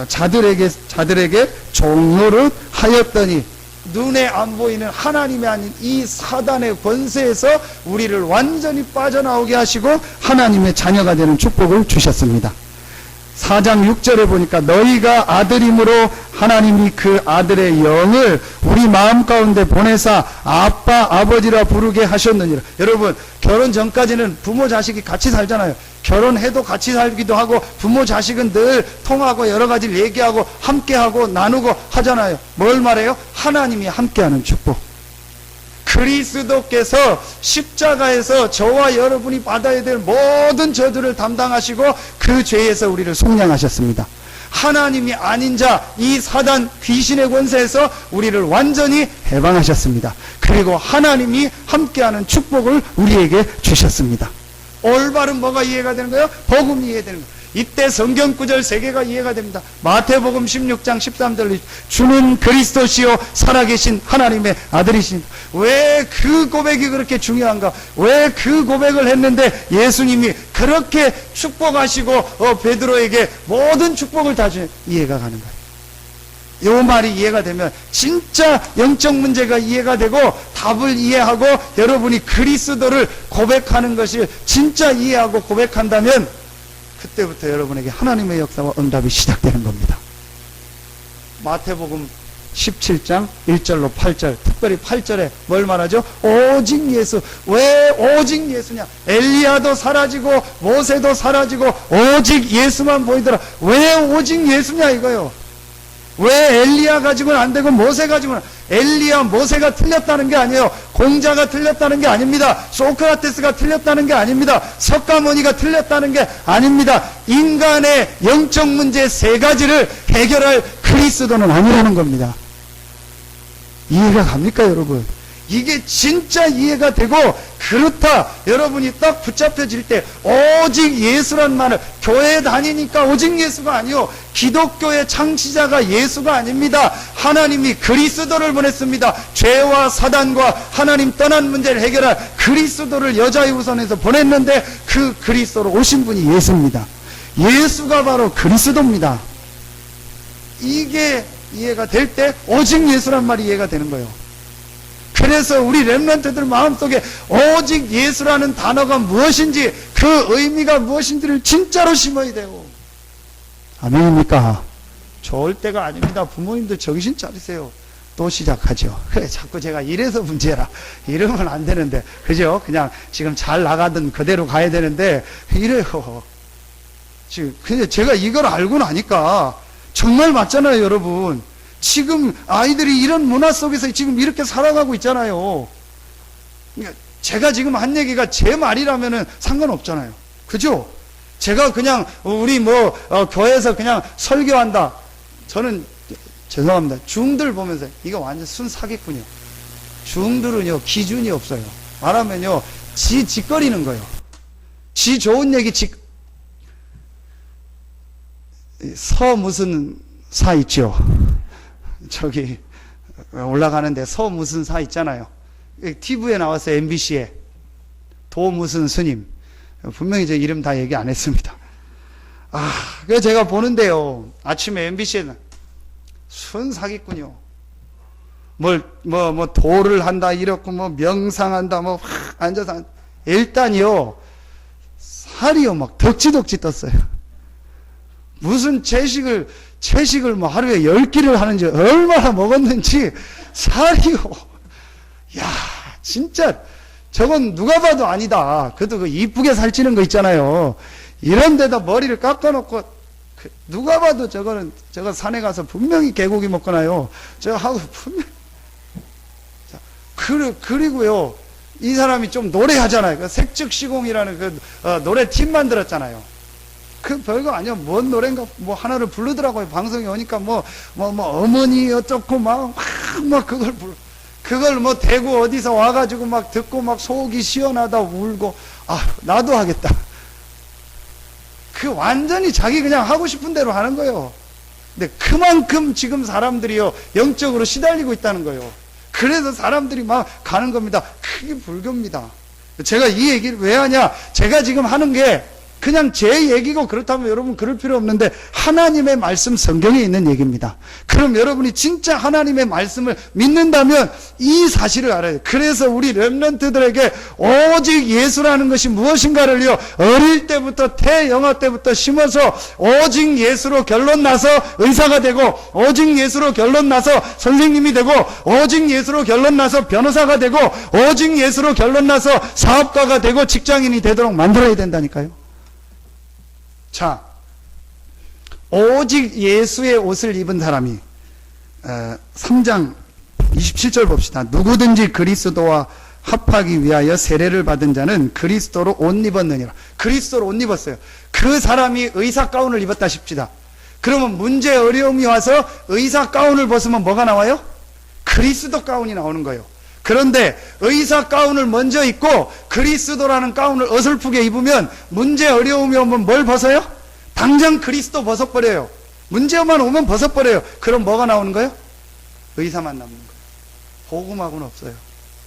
자들에게 종노릇 하였더니 눈에 안 보이는 하나님이 아닌 이 사단의 권세에서 우리를 완전히 빠져나오게 하시고 하나님의 자녀가 되는 축복을 주셨습니다. 4장 6절에 보니까 너희가 아들임으로 하나님이 그 아들의 영을 우리 마음 가운데 보내사 아빠 아버지라 부르게 하셨느니라. 여러분, 결혼 전까지는 부모 자식이 같이 살잖아요. 결혼해도 같이 살기도 하고 부모 자식은 늘 통하고 여러 가지를 얘기하고 함께하고 나누고 하잖아요. 뭘 말해요? 하나님이 함께하는 축복. 그리스도께서 십자가에서 저와 여러분이 받아야 될 모든 저주를 담당하시고 그 죄에서 우리를 속량하셨습니다. 하나님이 아닌 자, 이 사단 귀신의 권세에서 우리를 완전히 해방하셨습니다. 그리고 하나님이 함께하는 축복을 우리에게 주셨습니다. 올바른 뭐가 이해가 되는 거예요? 복음이 이해되는 거예요. 이때 성경 구절 3개가 이해가 됩니다. 마태복음 16장 13절 주는 그리스도시요 살아계신 하나님의 아들이신. 왜 그 고백이 그렇게 중요한가? 왜 그 고백을 했는데 예수님이 그렇게 축복하시고 베드로에게 모든 축복을 다 주는 이해가 가는 거예요. 이 말이 이해가 되면 진짜 영적 문제가 이해가 되고 답을 이해하고 여러분이 그리스도를 고백하는 것을 진짜 이해하고 고백한다면 그때부터 여러분에게 하나님의 역사와 응답이 시작되는 겁니다. 마태복음 17장 1절로 8절, 특별히 8절에 뭘 말하죠? 오직 예수. 왜 오직 예수냐? 엘리야도 사라지고 모세도 사라지고 오직 예수만 보이더라. 왜 오직 예수냐 이거요. 왜 엘리야 가지고는 안 되고 모세 가지고는. 엘리야 모세가 틀렸다는 게 아니에요. 공자가 틀렸다는 게 아닙니다. 소크라테스가 틀렸다는 게 아닙니다. 석가모니가 틀렸다는 게 아닙니다. 인간의 영적 문제 3가지를 해결할 그리스도는 아니라는 겁니다. 이해가 갑니까 여러분? 이게 진짜 이해가 되고, 그렇다 여러분이 딱 붙잡혀질 때 오직 예수란 말을, 교회 다니니까 오직 예수가 아니요, 기독교의 창시자가 예수가 아닙니다. 하나님이 그리스도를 보냈습니다. 죄와 사단과 하나님 떠난 문제를 해결할 그리스도를 여자의 후손에서 보냈는데, 그 그리스도로 오신 분이 예수입니다. 예수가 바로 그리스도입니다. 이게 이해가 될 때 오직 예수란 말이 이해가 되는 거예요. 그래서 우리 렘넌트들 마음속에 오직 예수라는 단어가 무엇인지, 그 의미가 무엇인지를 진짜로 심어야 돼요. 아멘입니까? 좋을 때가 아닙니다. 부모님들 정신 차리세요. 또 시작하죠. 그래, 자꾸 제가 이래서 문제라. 이러면 안 되는데, 그죠? 그냥 지금 잘 나가던 그대로 가야 되는데, 이래요. 지금, 근데 제가 이걸 알고 나니까, 정말 맞잖아요, 여러분. 지금 아이들이 이런 문화 속에서 지금 이렇게 살아가고 있잖아요. 그러니까 제가 지금 한 얘기가 제 말이라면은 상관없잖아요. 그죠? 제가 그냥 우리 교회에서 그냥 설교한다. 저는 죄송합니다. 중들 보면서 이거 완전 순 사기꾼이요. 중들은요, 기준이 없어요. 말하면요, 지 짓거리는 거예요. 지 좋은 얘기 서 무슨 사 있죠? 저기 올라가는데 서 무슨 사 있잖아요. TV에 나왔어요. MBC에 도 무슨 스님. 분명히 제 이름 다 얘기 안 했습니다. 그래서 제가 보는데요, 아침에 MBC에는 순 사기꾼이요. 도를 한다 이렇고, 명상한다, 앉아서 일단요, 살이요 막 덕지덕지 떴어요. 무슨 채식을 하루에 10끼를 하는지, 얼마나 먹었는지, 살이요. 야, 진짜, 저건 누가 봐도 아니다. 그래도 그 이쁘게 살찌는 거 있잖아요. 이런 데다 머리를 깎아놓고, 누가 봐도 저거 산에 가서 분명히 개고기 먹거나요. 저 하고 분명히. 그리고요, 이 사람이 좀 노래하잖아요. 그 색즉시공이라는 노래 팀 만들었잖아요. 그 별거 아니야. 뭔 노래인가 하나를 부르더라고요. 방송에 오니까 어머니 어쩌고 그걸 대구 어디서 와가지고 듣고 속이 시원하다 울고, 나도 하겠다. 완전히 자기 그냥 하고 싶은 대로 하는 거예요. 근데 그만큼 지금 사람들이요, 영적으로 시달리고 있다는 거예요. 그래서 사람들이 가는 겁니다. 그게 불교입니다. 제가 이 얘기를 왜 하냐? 제가 지금 하는 게 그냥 제 얘기고, 그렇다면 여러분 그럴 필요 없는데, 하나님의 말씀 성경에 있는 얘기입니다. 그럼 여러분이 진짜 하나님의 말씀을 믿는다면 이 사실을 알아야 돼요. 그래서 우리 렘넌트들에게 오직 예수라는 것이 무엇인가를요, 어릴 때부터 태영아 때부터 심어서 오직 예수로 결론 나서 의사가 되고, 오직 예수로 결론 나서 선생님이 되고, 오직 예수로 결론 나서 변호사가 되고, 오직 예수로 결론 나서 사업가가 되고 직장인이 되도록 만들어야 된다니까요. 자, 오직 예수의 옷을 입은 사람이 3장 27절 봅시다. 누구든지 그리스도와 합하기 위하여 세례를 받은 자는 그리스도로 옷 입었느니라. 그리스도로 옷 입었어요. 그 사람이 의사 가운을 입었다 싶시다. 그러면 문제 어려움이 와서 의사 가운을 벗으면 뭐가 나와요? 그리스도 가운이 나오는 거예요. 그런데 의사 가운을 먼저 입고 그리스도라는 가운을 어설프게 입으면 문제 어려움이 오면 뭘 벗어요? 당장 그리스도 벗어버려요. 문제만 오면 벗어버려요. 그럼 뭐가 나오는 거예요? 의사만 남는 거예요. 복음하고는 없어요.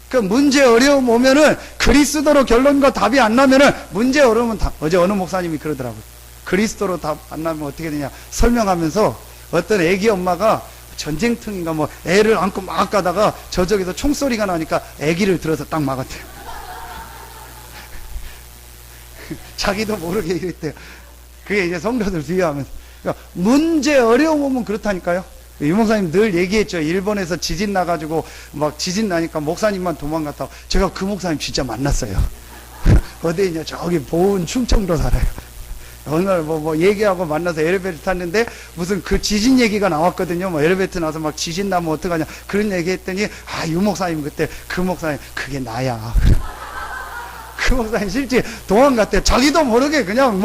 그 문제 어려움 오면은 그리스도로 결론과 답이 안 나면은 문제 어려움은 어제 어느 목사님이 그러더라고요. 그리스도로 답 안 나면 어떻게 되냐 설명하면서, 어떤 애기 엄마가 전쟁통인가 애를 안고 막 가다가 저쪽에서 총소리가 나니까 애기를 들어서 딱 막았대요. 자기도 모르게 이랬대요. 그게 이제 성도들 비유하면서. 그러니까 문제 어려움 오면 그렇다니까요. 유 목사님 늘 얘기했죠. 일본에서 지진 나가지고 지진 나니까 목사님만 도망갔다고. 제가 그 목사님 진짜 만났어요. 어디 있냐? 저기 보은 충청도 살아요. 어느 날 얘기하고 만나서 엘리베이터 탔는데 무슨 그 지진 얘기가 나왔거든요. 엘리베이터 나서 지진 나면 어떡하냐 그런 얘기 했더니, 유 목사님 그때 그 목사님 그게 나야. 그 목사님 실제 도망갔대. 자기도 모르게 그냥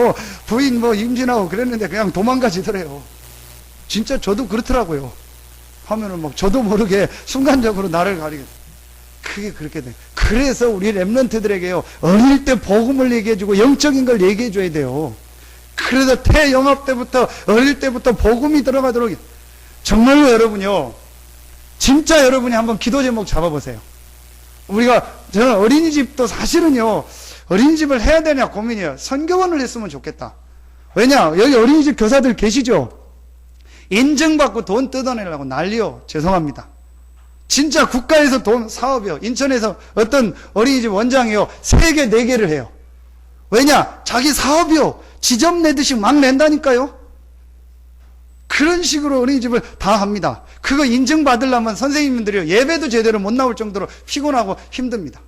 부인 임신하고 그랬는데 그냥 도망가시더래요. 진짜 저도 그렇더라고요. 하면은 저도 모르게 순간적으로 나를 가리게. 그게 그렇게 돼. 그래서 우리 렘넌트들에게요, 어릴 때 복음을 얘기해주고 영적인 걸 얘기해줘야 돼요. 그래서 태영합 때부터, 어릴 때부터 복음이 들어가도록. 정말로 여러분요, 진짜 여러분이 한번 기도 제목 잡아보세요. 저는 어린이집도 사실은요, 어린이집을 해야 되냐 고민이에요. 선교원을 했으면 좋겠다. 왜냐, 여기 어린이집 교사들 계시죠? 인증받고 돈 뜯어내려고 난리요. 죄송합니다. 진짜 국가에서 돈, 사업이요. 인천에서 어떤 어린이집 원장이요, 3개, 4개를 해요. 왜냐? 자기 사업이요. 지점 내듯이 막 낸다니까요. 그런 식으로 어린이집을 다 합니다. 그거 인증받으려면 선생님들이요, 예배도 제대로 못 나올 정도로 피곤하고 힘듭니다.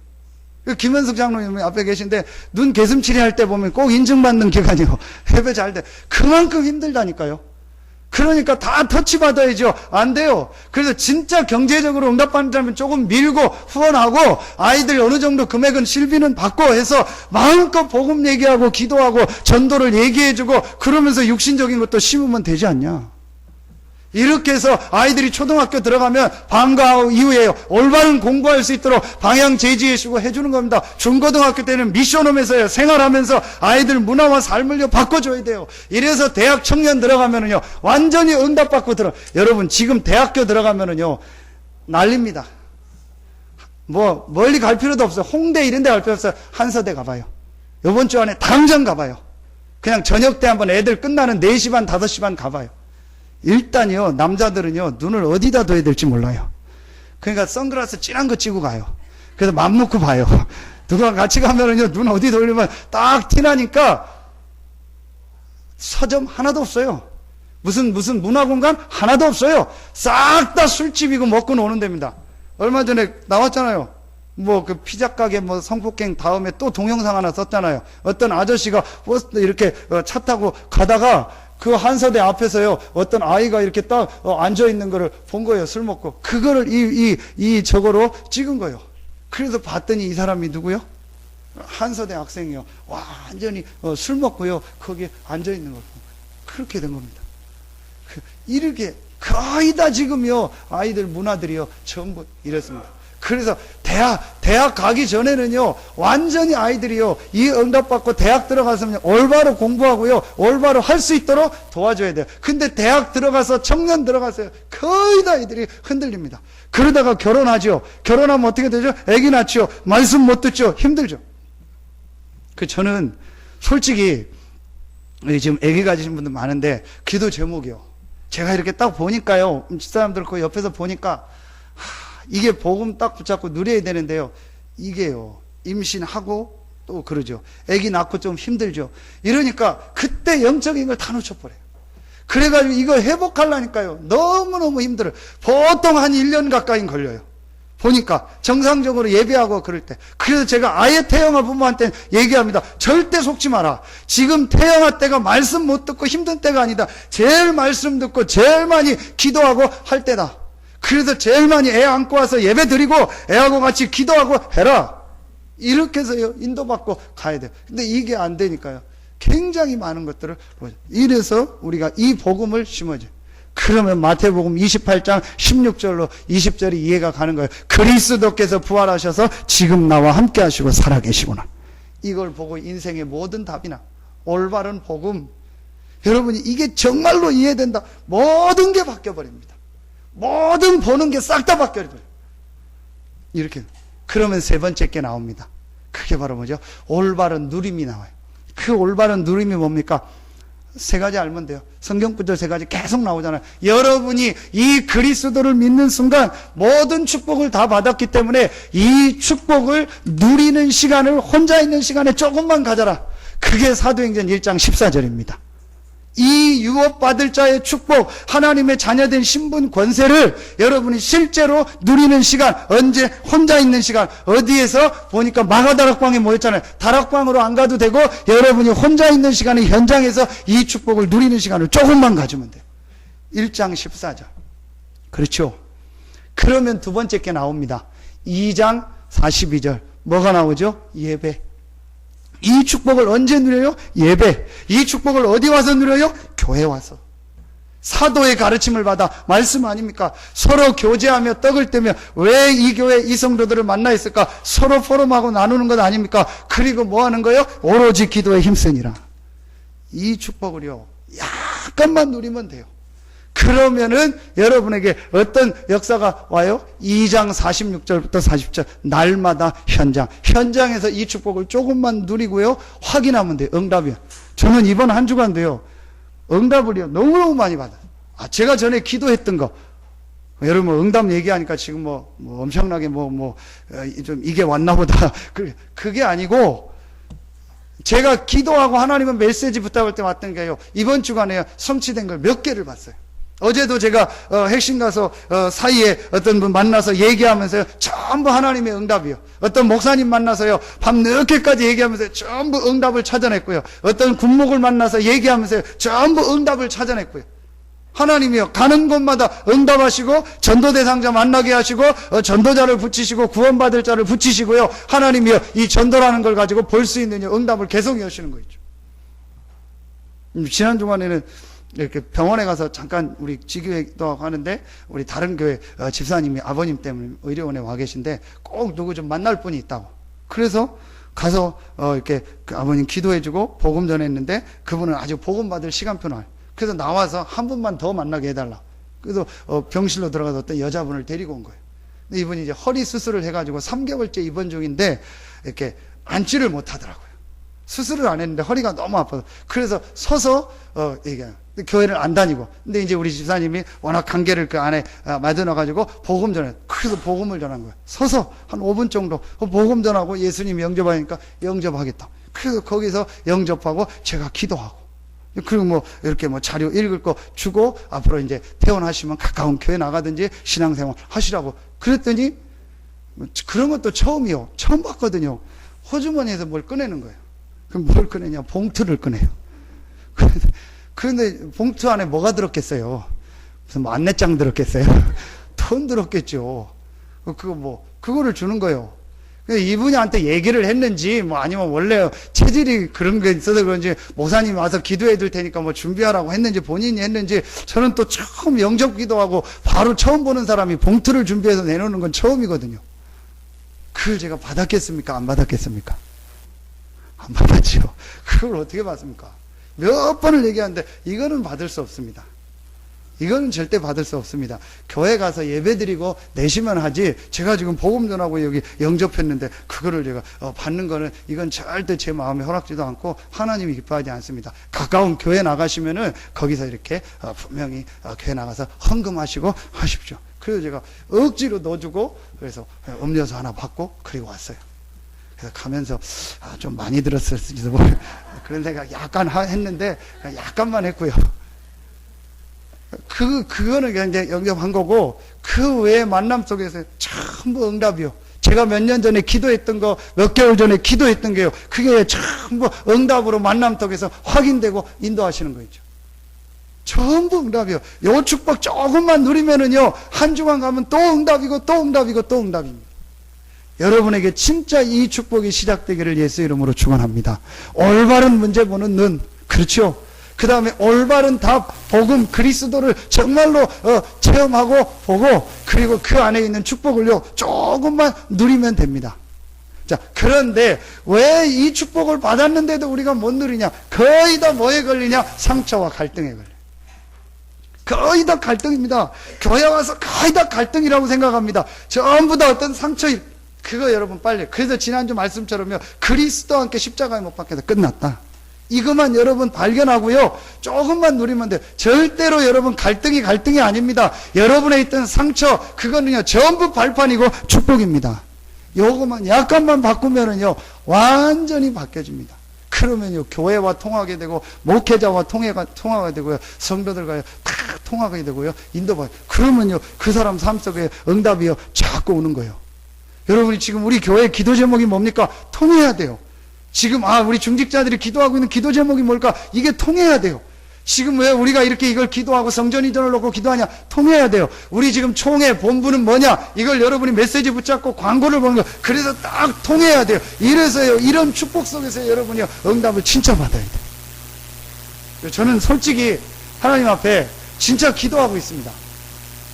김현숙 장로님이 앞에 계신데, 눈 개슴치레 할 때 보면 꼭 인증받는 기간이요. 예배 잘 돼. 그만큼 힘들다니까요. 그러니까 다 터치받아야죠. 안 돼요. 그래서 진짜 경제적으로 응답받는다면 조금 밀고 후원하고, 아이들 어느 정도 금액은 실비는 받고 해서 마음껏 복음 얘기하고 기도하고 전도를 얘기해주고, 그러면서 육신적인 것도 심으면 되지 않냐. 이렇게 해서 아이들이 초등학교 들어가면 방과 이후에 올바른 공부할 수 있도록 방향 제지해주고 해주는 겁니다. 중고등학교 때는 미션홈에서 생활하면서 아이들 문화와 삶을 바꿔줘야 돼요. 이래서 대학 청년 들어가면은요, 완전히 응답받고 여러분, 지금 대학교 들어가면은요, 난립니다. 뭐, 멀리 갈 필요도 없어요. 홍대 이런 데 갈 필요 없어요. 한서대 가봐요. 이번 주 안에 당장 가봐요. 그냥 저녁 때 한번 애들 끝나는 4시 반, 5시 반 가봐요. 일단요, 남자들은요, 눈을 어디다 둬야 될지 몰라요. 그러니까 선글라스 진한 거 찍고 가요. 그래서 맘 놓고 봐요. 누가 같이 가면은요, 눈 어디 돌리면 딱 티나니까 서점 하나도 없어요. 무슨 문화공간 하나도 없어요. 싹 다 술집이고 먹고 노는 데입니다. 얼마 전에 나왔잖아요. 뭐 그 피자 가게 뭐 성폭행 다음에 또 동영상 하나 썼잖아요. 어떤 아저씨가 버스 이렇게 차 타고 가다가 그 한서대 앞에서요, 어떤 아이가 이렇게 딱 앉아 있는 거를 본 거예요. 술 먹고. 그거를 저거로 찍은 거예요. 그래서 봤더니 이 사람이 누구요? 한서대 학생이요. 와, 완전히 술 먹고요, 거기에 앉아 있는 거. 그렇게 된 겁니다. 이렇게 거의 다 지금요, 아이들 문화들이요, 전부 이랬습니다. 그래서 대학 가기 전에는요, 완전히 아이들이요, 이 응답받고 대학 들어가서는 올바로 공부하고요, 올바로 할 수 있도록 도와줘야 돼요. 근데 대학 들어가서, 청년 들어가서요, 거의 다 아이들이 흔들립니다. 그러다가 결혼하죠. 결혼하면 어떻게 되죠? 애기 낳죠. 말씀 못 듣죠. 힘들죠. 저는 솔직히, 지금 애기 가지신 분들 많은데, 기도 제목이요. 제가 이렇게 딱 보니까요, 집사람들 그 옆에서 보니까, 이게 복음 딱 붙잡고 누려야 되는데요, 이게요, 임신하고 또 그러죠. 아기 낳고 좀 힘들죠. 이러니까 그때 영적인 걸 다 놓쳐버려요. 그래가지고 이거 회복하려니까요, 너무너무 힘들어요. 보통 한 1년 가까이 걸려요. 보니까 정상적으로 예배하고 그럴 때. 그래서 제가 아예 태영아 부모한테 얘기합니다. 절대 속지 마라. 지금 태영아 때가 말씀 못 듣고 힘든 때가 아니다. 제일 말씀 듣고 제일 많이 기도하고 할 때다. 그래서 제일 많이 애 안고 와서 예배 드리고 애하고 같이 기도하고 해라. 이렇게 해서요, 인도받고 가야 돼요. 근데 이게 안 되니까요, 굉장히 많은 것들을 보죠. 이래서 우리가 이 복음을 심어줘요. 그러면 마태복음 28장 16절로 20절이 이해가 가는 거예요. 그리스도께서 부활하셔서 지금 나와 함께 하시고 살아계시구나. 이걸 보고 인생의 모든 답이나 올바른 복음, 여러분이 이게 정말로 이해된다, 모든 게 바뀌어버립니다. 모든 보는 게 싹 다 바뀌어버려요. 이렇게. 그러면 세 번째 게 나옵니다. 그게 바로 뭐죠? 올바른 누림이 나와요. 그 올바른 누림이 뭡니까? 세 가지 알면 돼요. 성경 구절 세 가지 계속 나오잖아요. 여러분이 이 그리스도를 믿는 순간 모든 축복을 다 받았기 때문에 이 축복을 누리는 시간을, 혼자 있는 시간에 조금만 가져라. 그게 사도행전 1장 14절입니다. 이 유업받을 자의 축복, 하나님의 자녀된 신분 권세를 여러분이 실제로 누리는 시간, 언제? 혼자 있는 시간. 어디에서? 보니까 마가다락방에 모였잖아요. 다락방으로 안 가도 되고, 여러분이 혼자 있는 시간에 현장에서 이 축복을 누리는 시간을 조금만 가지면 돼요. 1장 14절. 그렇죠? 그러면 두 번째 게 나옵니다. 2장 42절. 뭐가 나오죠? 예배. 이 축복을 언제 누려요? 예배. 이 축복을 어디 와서 누려요? 교회 와서. 사도의 가르침을 받아 말씀 아닙니까? 서로 교제하며 떡을 떼며 왜 이 교회 이 성도들을 만나 있을까? 서로 포럼하고 나누는 것 아닙니까? 그리고 뭐 하는 거예요? 오로지 기도에 힘쓰니라. 이 축복을요, 약간만 누리면 돼요. 그러면은 여러분에게 어떤 역사가 와요? 2장 46절부터 40절 날마다 현장에서 이 축복을 조금만 누리고요, 확인하면 돼요. 응답이요. 저는 이번 한 주간도요, 응답을요 너무너무 많이 받아요. 제가 전에 기도했던 거, 여러분 응답 얘기하니까 지금 뭐 엄청나게 좀 이게 왔나 보다. 그게 아니고, 제가 기도하고 하나님은 메시지 부탁할 때 왔던 게요, 이번 주간에 성취된 걸 몇 개를 봤어요. 어제도 제가 핵심 가서 사이에 어떤 분 만나서 얘기하면서요, 전부 하나님의 응답이요. 어떤 목사님 만나서요, 밤 늦게까지 얘기하면서 전부 응답을 찾아냈고요. 어떤 군목을 만나서 얘기하면서요, 전부 응답을 찾아냈고요. 하나님이요, 가는 곳마다 응답하시고 전도 대상자 만나게 하시고 전도자를 붙이시고 구원받을 자를 붙이시고요. 하나님이요, 이 전도라는 걸 가지고 볼 수 있는 응답을 계속 여시는 거 있죠. 지난 주간에는 이렇게 병원에 가서 잠깐 우리 지교회도 하는데, 우리 다른 교회 집사님이 아버님 때문에 의료원에 와 계신데 꼭 누구 좀 만날 분이 있다고. 그래서 가서 이렇게 그 아버님 기도해주고 복음 전했는데, 그분은 아직 복음 받을 시간표는 안. 그래서 나와서 한 분만 더 만나게 해달라. 그래서 병실로 들어가서 어떤 여자분을 데리고 온 거예요. 근데 이분이 이제 허리 수술을 해가지고 3개월째 입원 중인데 이렇게 앉지를 못하더라고요. 수술을 안 했는데 허리가 너무 아파서. 그래서 서서 이게 교회를 안 다니고. 근데 이제 우리 집사님이 워낙 관계를 그 안에 만들어가지고 복음 전해. 그래서 복음을 전한 거예요. 서서 한 5분 정도 복음 전하고, 예수님 영접하니까 영접하겠다. 그래서 거기서 영접하고 제가 기도하고. 그리고 이렇게 자료 읽을 거 주고, 앞으로 이제 퇴원하시면 가까운 교회 나가든지 신앙생활 하시라고. 그랬더니 그런 것도 처음이요. 처음 봤거든요. 호주머니에서 뭘 꺼내는 거예요. 그럼 뭘 꺼내냐? 봉투를 꺼내요. 그런데 봉투 안에 뭐가 들었겠어요? 무슨 안내장 들었겠어요? 돈 들었겠죠. 그거를 주는 거예요. 이분한테 얘기를 했는지, 아니면 원래 체질이 그런 게 있어서 그런지, 목사님이 와서 기도해 줄 테니까 준비하라고 했는지, 본인이 했는지, 저는 또 처음 영접 기도하고, 바로 처음 보는 사람이 봉투를 준비해서 내놓는 건 처음이거든요. 그걸 제가 받았겠습니까? 안 받았겠습니까? 안 받았죠. 그걸 어떻게 받습니까? 몇 번을 얘기하는데, 이거는 받을 수 없습니다. 이거는 절대 받을 수 없습니다. 교회 가서 예배 드리고 내시면 하지, 제가 지금 복음 전하고 여기 영접했는데 그거를 제가 받는 거는, 이건 절대 제 마음에 허락지도 않고 하나님이 기뻐하지 않습니다. 가까운 교회 나가시면은 거기서 이렇게 분명히 교회 나가서 헌금하시고 하십시오. 그래서 제가 억지로 넣어주고, 그래서 음료수 하나 받고 그리고 왔어요. 그래서 가면서 좀 많이 들었을지도 모르, 그런 생각 약간 했는데, 약간만 했고요. 그거는 이제 영접한 거고, 그 외의 만남 속에서 전부 응답이요. 제가 몇 년 전에 기도했던 거, 몇 개월 전에 기도했던 게요, 그게 전부 응답으로 만남 속에서 확인되고 인도하시는 거 있죠. 전부 응답이요. 요 축복 조금만 누리면은요, 한 주간 가면 또 응답이고 또 응답이고 또 응답입니다. 여러분에게 진짜 이 축복이 시작되기를 예수 이름으로 축원합니다. 올바른 문제 보는 눈, 그렇죠? 그 다음에 올바른 답, 복음, 그리스도를 정말로 체험하고 보고, 그리고 그 안에 있는 축복을요, 조금만 누리면 됩니다. 자, 그런데 왜 이 축복을 받았는데도 우리가 못 누리냐? 거의 다 뭐에 걸리냐? 상처와 갈등에 걸려요. 거의 다 갈등입니다. 교회 와서 거의 다 갈등이라고 생각합니다. 전부 다 어떤 상처, 그거 여러분 빨리. 그래서 지난주 말씀처럼요, 그리스도와 함께 십자가에 못 박혀서 끝났다. 이것만 여러분 발견하고요, 조금만 누리면 돼요. 절대로 여러분 갈등이 아닙니다. 여러분에 있던 상처, 그거는요 전부 발판이고 축복입니다. 요것만 약간만 바꾸면은요 완전히 바뀌어집니다. 그러면요 교회와 통하게 되고, 목회자와 통하게 되고요, 성도들과 다 통하게 되고요, 인도받아요. 그러면요 그 사람 삶 속에 응답이요 자꾸 오는 거예요. 여러분이 지금 우리 교회 기도 제목이 뭡니까? 통해야 돼요. 지금 우리 중직자들이 기도하고 있는 기도 제목이 뭘까? 이게 통해야 돼요. 지금 왜 우리가 이렇게 이걸 기도하고 성전 이전을 놓고 기도하냐? 통해야 돼요. 우리 지금 총회 본부는 뭐냐? 이걸 여러분이 메시지 붙잡고 광고를 보는 거, 그래서 딱 통해야 돼요. 이래서요, 이런 축복 속에서 여러분이 응답을 진짜 받아야 돼요. 저는 솔직히 하나님 앞에 진짜 기도하고 있습니다.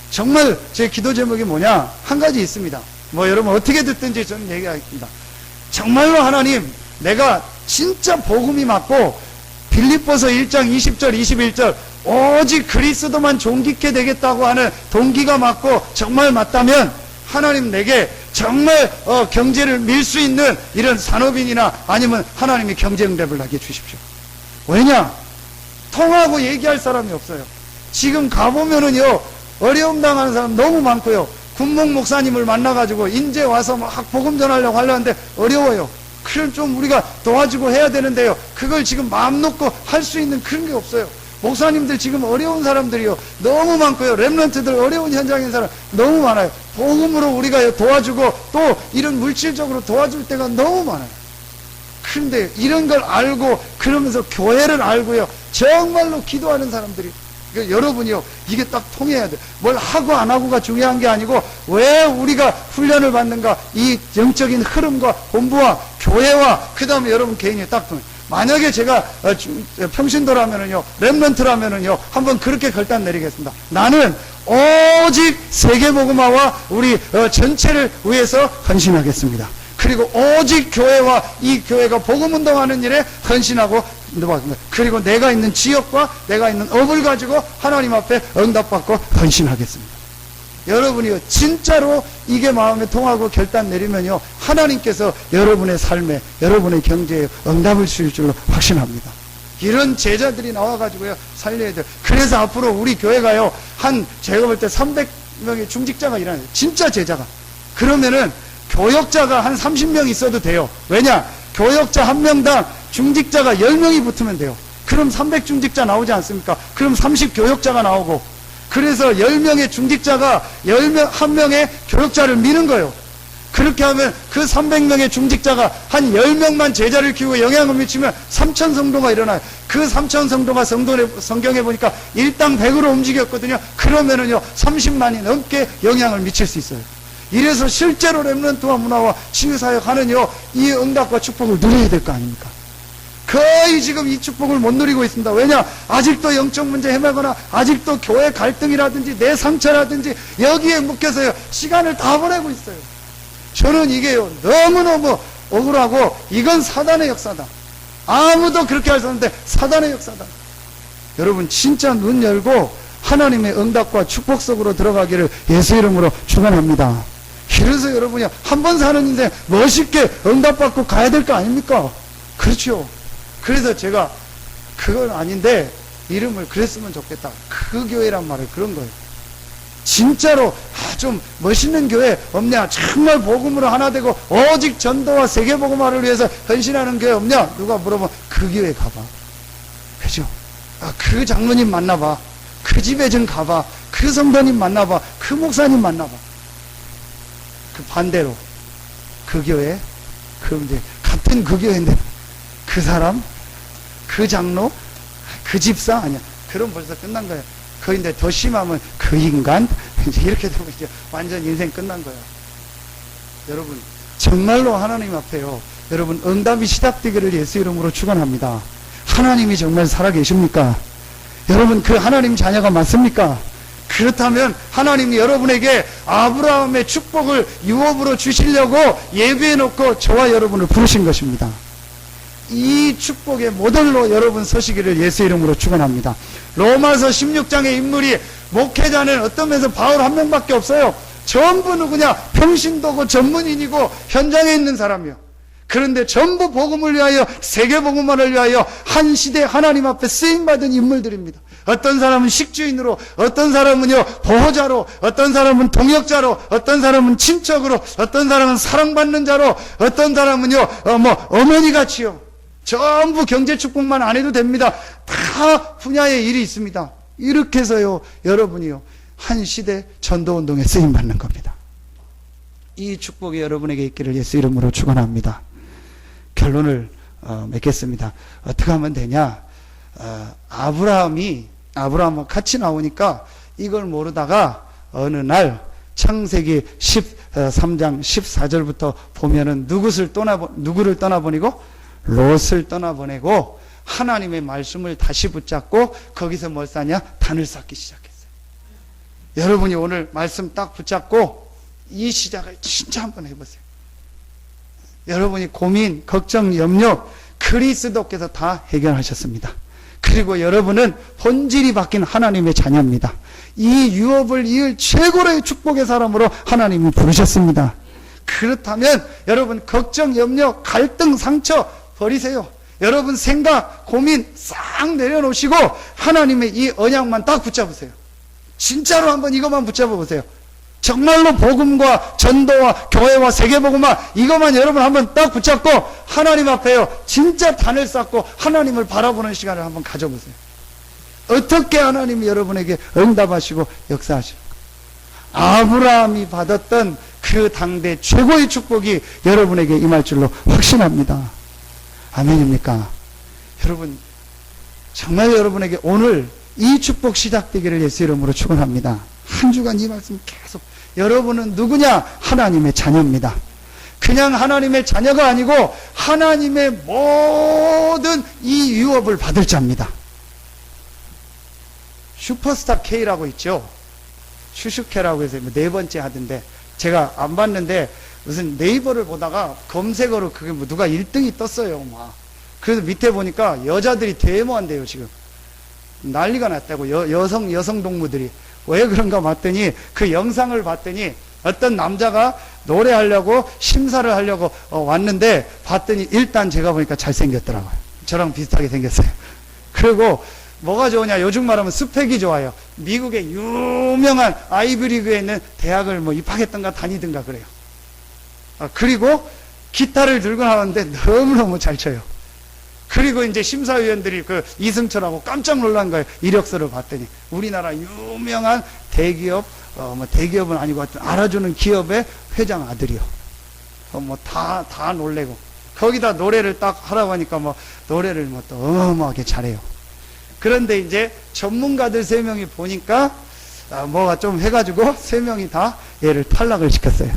정말 제 기도 제목이 뭐냐? 한 가지 있습니다. 뭐 여러분 어떻게 듣든지 저는 얘기하겠습니다. 정말로 하나님, 내가 진짜 복음이 맞고 빌립보서 1장 20절 21절 오직 그리스도만 존귀케 되겠다고 하는 동기가 맞고 정말 맞다면 하나님 내게 정말 경제를 밀 수 있는 이런 산업인이나 아니면 하나님이 경제 응답을 하게 해주십시오. 왜냐? 통하고 얘기할 사람이 없어요. 지금 가보면은요, 어려움 당하는 사람 너무 많고요. 군목 목사님을 만나가지고 인제 와서 막 복음 전하려고 하려는데 어려워요. 그럼 좀 우리가 도와주고 해야 되는데요. 그걸 지금 마음 놓고 할 수 있는 그런 게 없어요. 목사님들 지금 어려운 사람들이요 너무 많고요. 렘넌트들 어려운 현장에 있는 사람 너무 많아요. 복음으로 우리가 도와주고 또 이런 물질적으로 도와줄 때가 너무 많아요. 그런데 이런 걸 알고 그러면서 교회를 알고요 정말로 기도하는 사람들이, 그러니까 여러분이요 이게 딱 통해야 돼. 뭘 하고 안 하고가 중요한 게 아니고 왜 우리가 훈련을 받는가, 이 영적인 흐름과 본부와 교회와 그 다음에 여러분 개인이 딱 통해. 만약에 제가 평신도라면은요, 렘넌트라면은요, 한번 그렇게 결단 내리겠습니다. 나는 오직 세계복음화와 우리 전체를 위해서 헌신하겠습니다. 그리고 오직 교회와 이 교회가 복음운동하는 일에 헌신하고, 그리고 내가 있는 지역과 내가 있는 업을 가지고 하나님 앞에 응답받고 헌신하겠습니다. 여러분이요 진짜로 이게 마음에 통하고 결단 내리면요 하나님께서 여러분의 삶에 여러분의 경제에 응답을 주실 줄로 확신합니다. 이런 제자들이 나와가지고요 살려야 돼요. 그래서 앞으로 우리 교회가요 제가 볼 때 300명의 중직자가 일하는 거예요. 진짜 제자가. 그러면은 교역자가 한 30명 있어도 돼요. 왜냐? 교역자 한 명당 중직자가 10명이 붙으면 돼요. 그럼 300중직자 나오지 않습니까? 그럼 30교역자가 나오고, 그래서 10명의 중직자가 1명의 교역자를 미는 거예요. 그렇게 하면 그 300명의 중직자가 한 10명만 제자를 키우고 영향을 미치면 3천 성도가 일어나요. 그 3천 성도가 성경에 보니까 일당 100으로 움직였거든요. 그러면은요 30만이 넘게 영향을 미칠 수 있어요. 이래서 실제로 렘넌트와 문화와 치유사역 하는요 이 응답과 축복을 누려야 될 거 아닙니까? 거의 지금 이 축복을 못 누리고 있습니다. 왜냐? 아직도 영적 문제 헤매거나 아직도 교회 갈등이라든지 내 상처라든지 여기에 묶여서요 시간을 다 보내고 있어요. 저는 이게요 너무너무 억울하고 이건 사단의 역사다. 아무도 그렇게 할 수 없는데 사단의 역사다. 여러분 진짜 눈 열고 하나님의 응답과 축복 속으로 들어가기를 예수 이름으로 축원합니다. 그래서 여러분이 한 번 사는 인생 멋있게 응답받고 가야 될 거 아닙니까? 그렇죠. 그래서 제가 그건 아닌데 이름을 그랬으면 좋겠다. 그 교회란 말을 그런 거예요. 진짜로 좀 멋있는 교회 없냐? 정말 복음으로 하나 되고 오직 전도와 세계복음화를 위해서 헌신하는 교회 없냐? 누가 물어보면 그 교회 가봐. 그죠? 그 장로님 만나봐. 그 집에 좀 가봐. 그 성도님 만나봐. 그 목사님 만나봐. 그 반대로 그 교회, 이제 같은 그 교회인데 그 사람, 그 장로, 그 집사 아니야. 그럼 벌써 끝난 거야. 그런데 더 심하면 그 인간 이제 이렇게 되면 이제 완전 인생 끝난 거야. 여러분 정말로 하나님 앞에요. 여러분 응답이 시작되기를 예수 이름으로 축원합니다. 하나님이 정말 살아계십니까? 여러분 그 하나님 자녀가 맞습니까? 그렇다면 하나님이 여러분에게 아브라함의 축복을 유업으로 주시려고 예비해 놓고 저와 여러분을 부르신 것입니다. 이 축복의 모델로 여러분 서시기를 예수 이름으로 축원합니다. 로마서 16장의 인물이 목회자는 어떤 면에서 바울 한 명밖에 없어요. 전부 누구냐? 평신도고 전문인이고 현장에 있는 사람이요. 그런데 전부 복음을 위하여 세계복음화를 위하여 한 시대 하나님 앞에 쓰임받은 인물들입니다. 어떤 사람은 식주인으로, 어떤 사람은요 보호자로, 어떤 사람은 동역자로, 어떤 사람은 친척으로, 어떤 사람은 사랑받는 자로, 어떤 사람은요 어머니같이요. 전부 경제축복만 안 해도 됩니다. 다 분야의 일이 있습니다. 이렇게 해서요 여러분이요 한 시대 전도운동에 쓰임받는 겁니다. 이 축복이 여러분에게 있기를 예수 이름으로 축원합니다. 결론을 맺겠습니다. 어떻게 하면 되냐? 아브라함과 같이 나오니까 이걸 모르다가 어느 날 창세기 13장 14절부터 보면은 누구를 떠나보내고 롯을 떠나보내고 하나님의 말씀을 다시 붙잡고 거기서 뭘 쌓냐? 단을 쌓기 시작했어요. 여러분이 오늘 말씀 딱 붙잡고 이 시작을 진짜 한번 해보세요. 여러분이 고민, 걱정, 염려 그리스도께서 다 해결하셨습니다. 그리고 여러분은 본질이 바뀐 하나님의 자녀입니다. 이 유업을 이을 최고의 축복의 사람으로 하나님이 부르셨습니다. 그렇다면 여러분 걱정, 염려, 갈등, 상처 버리세요. 여러분 생각, 고민 싹 내려놓으시고 하나님의 이 언약만 딱 붙잡으세요. 진짜로 한번 이것만 붙잡아 보세요. 정말로 복음과 전도와 교회와 세계복음화 이것만 여러분 한번 딱 붙잡고 하나님 앞에요 진짜 단을 쌓고 하나님을 바라보는 시간을 한번 가져보세요. 어떻게 하나님이 여러분에게 응답하시고 역사하시고 아브라함이 받았던 그 당대 최고의 축복이 여러분에게 임할 줄로 확신합니다. 아멘입니까? 여러분 정말 여러분에게 오늘 이 축복 시작되기를 예수 이름으로 축원합니다. 한 주간 이 말씀 계속 여러분은 누구냐? 하나님의 자녀입니다. 그냥 하나님의 자녀가 아니고 하나님의 모든 이 유업을 받을 자입니다. 슈퍼스타 K라고 있죠. 슈슈케라고 해서 네 번째 하던데 제가 안 봤는데 무슨 네이버를 보다가 검색어로 그게 뭐 누가 1등이 떴어요. 막. 그래서 밑에 보니까 여자들이 데모한대요 지금. 난리가 났다고. 여성 동무들이. 왜 그런가 봤더니 그 영상을 봤더니 어떤 남자가 노래하려고 심사를 하려고 왔는데 봤더니 일단 제가 보니까 잘생겼더라고요. 저랑 비슷하게 생겼어요. 그리고 뭐가 좋으냐? 요즘 말하면 스펙이 좋아요. 미국의 유명한 아이비리그에 있는 대학을 뭐 입학했던가 다니든가 그래요. 그리고 기타를 들고 나왔는데 너무너무 잘 쳐요. 그리고 이제 심사위원들이 그 이승철하고 깜짝 놀란 거예요. 이력서를 봤더니 우리나라 유명한 대기업, 뭐 대기업은 아니고 하여튼 알아주는 기업의 회장 아들이요. 뭐 다 놀래고 거기다 노래를 딱 하라고 하니까 뭐 노래를 뭐 또 어마어마하게 잘해요. 그런데 이제 전문가들 3명이 보니까 뭐가 좀 해가지고 3명이 다 얘를 탈락을 시켰어요.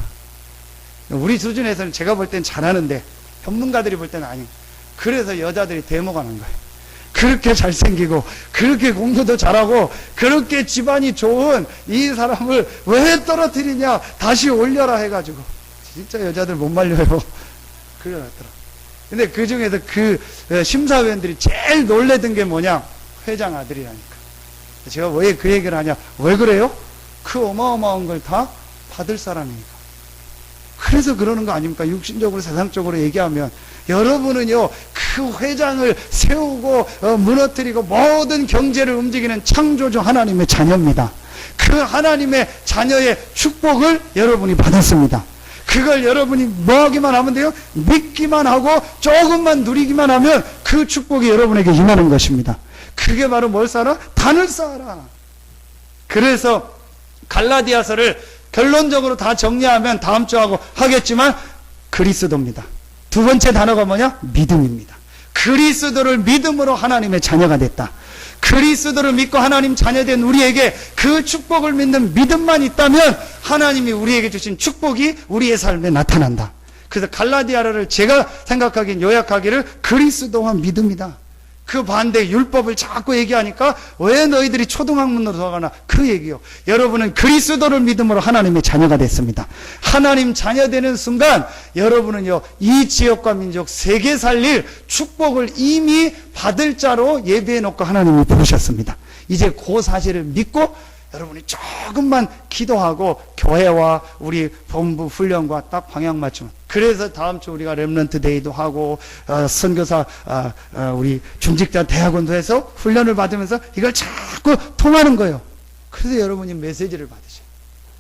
우리 수준에서는 제가 볼 땐 잘하는데 전문가들이 볼 때는 아니에요. 그래서 여자들이 데모가 난 거예요. 그렇게 잘생기고 그렇게 공부도 잘하고 그렇게 집안이 좋은 이 사람을 왜 떨어뜨리냐 다시 올려라 해가지고 진짜 여자들 못 말려요. 그래놨더라. 근데 그 중에서 그 심사위원들이 제일 놀래던 게 뭐냐? 회장 아들이라니까. 제가 왜 그 얘기를 하냐? 왜 그래요? 그 어마어마한 걸 다 받을 사람이니까. 그래서 그러는 거 아닙니까? 육신적으로 세상적으로 얘기하면 여러분은요 그 회장을 세우고 무너뜨리고 모든 경제를 움직이는 창조주 하나님의 자녀입니다. 그 하나님의 자녀의 축복을 여러분이 받았습니다. 그걸 여러분이 뭐 하기만 하면 돼요? 믿기만 하고 조금만 누리기만 하면 그 축복이 여러분에게 임하는 것입니다. 그게 바로 뭘 쌓아라? 단을 쌓아라. 그래서 갈라디아서를 결론적으로 다 정리하면 다음 주하고 하겠지만 그리스도입니다. 두 번째 단어가 뭐냐? 믿음입니다. 그리스도를 믿음으로 하나님의 자녀가 됐다. 그리스도를 믿고 하나님 자녀된 우리에게 그 축복을 믿는 믿음만 있다면 하나님이 우리에게 주신 축복이 우리의 삶에 나타난다. 그래서 갈라디아를 제가 생각하기엔 요약하기를 그리스도와 믿음이다. 그 반대 율법을 자꾸 얘기하니까 왜 너희들이 초등학문으로 들어가나? 그 얘기요. 여러분은 그리스도를 믿음으로 하나님의 자녀가 됐습니다. 하나님 자녀 되는 순간 여러분은요 이 지역과 민족 세계 살릴 축복을 이미 받을 자로 예비해 놓고 하나님이 부르셨습니다. 이제 그 사실을 믿고 여러분이 조금만 기도하고 교회와 우리 본부 훈련과 딱 방향 맞추면, 그래서 다음 주 우리가 렘넌트 데이도 하고 선교사 우리 중직자 대학원도 해서 훈련을 받으면서 이걸 자꾸 통하는 거예요. 그래서 여러분이 메시지를 받으셔요.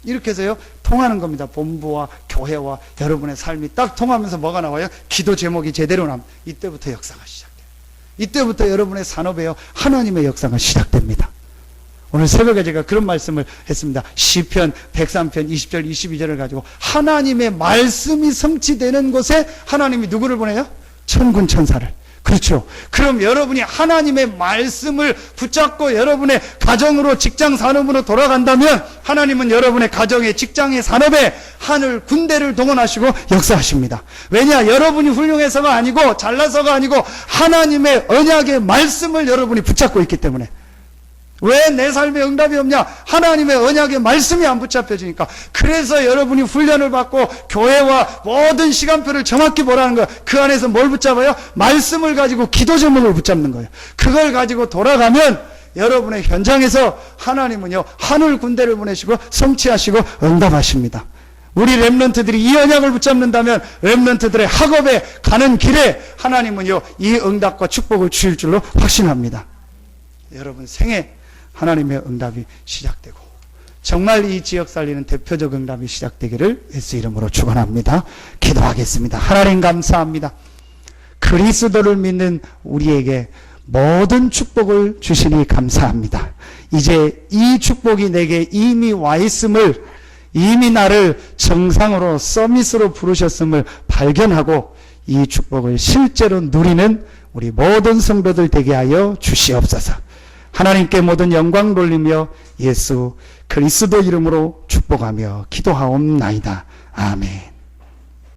이렇게 해서요 통하는 겁니다. 본부와 교회와 여러분의 삶이 딱 통하면서 뭐가 나와요? 기도 제목이 제대로 나면 이때부터 역사가 시작돼요. 이때부터 여러분의 산업에요 하나님의 역사가 시작됩니다. 오늘 새벽에 제가 그런 말씀을 했습니다. 시편 103편 20절 22절을 가지고 하나님의 말씀이 성취되는 곳에 하나님이 누구를 보내요? 천군 천사를. 그렇죠. 그럼 여러분이 하나님의 말씀을 붙잡고 여러분의 가정으로 직장 산업으로 돌아간다면 하나님은 여러분의 가정에 직장에 산업에 하늘 군대를 동원하시고 역사하십니다. 왜냐? 여러분이 훌륭해서가 아니고 잘나서가 아니고 하나님의 언약의 말씀을 여러분이 붙잡고 있기 때문에. 왜 내 삶에 응답이 없냐? 하나님의 언약의 말씀이 안 붙잡혀지니까. 그래서 여러분이 훈련을 받고 교회와 모든 시간표를 정확히 보라는 거예요. 그 안에서 뭘 붙잡아요? 말씀을 가지고 기도 제목을 붙잡는 거예요. 그걸 가지고 돌아가면 여러분의 현장에서 하나님은요 하늘 군대를 보내시고 성취하시고 응답하십니다. 우리 렘넌트들이 이 언약을 붙잡는다면 렘넌트들의 학업에 가는 길에 하나님은요 이 응답과 축복을 주실 줄로 확신합니다. 여러분 생애 하나님의 응답이 시작되고 정말 이 지역 살리는 대표적 응답이 시작되기를 예수 이름으로 축원합니다. 기도하겠습니다. 하나님 감사합니다. 그리스도를 믿는 우리에게 모든 축복을 주시니 감사합니다. 이제 이 축복이 내게 이미 와 있음을, 이미 나를 정상으로 서밋으로 부르셨음을 발견하고 이 축복을 실제로 누리는 우리 모든 성도들 되게 하여 주시옵소서. 하나님께 모든 영광 돌리며 예수 그리스도 이름으로 축복하며 기도하옵나이다. 아멘.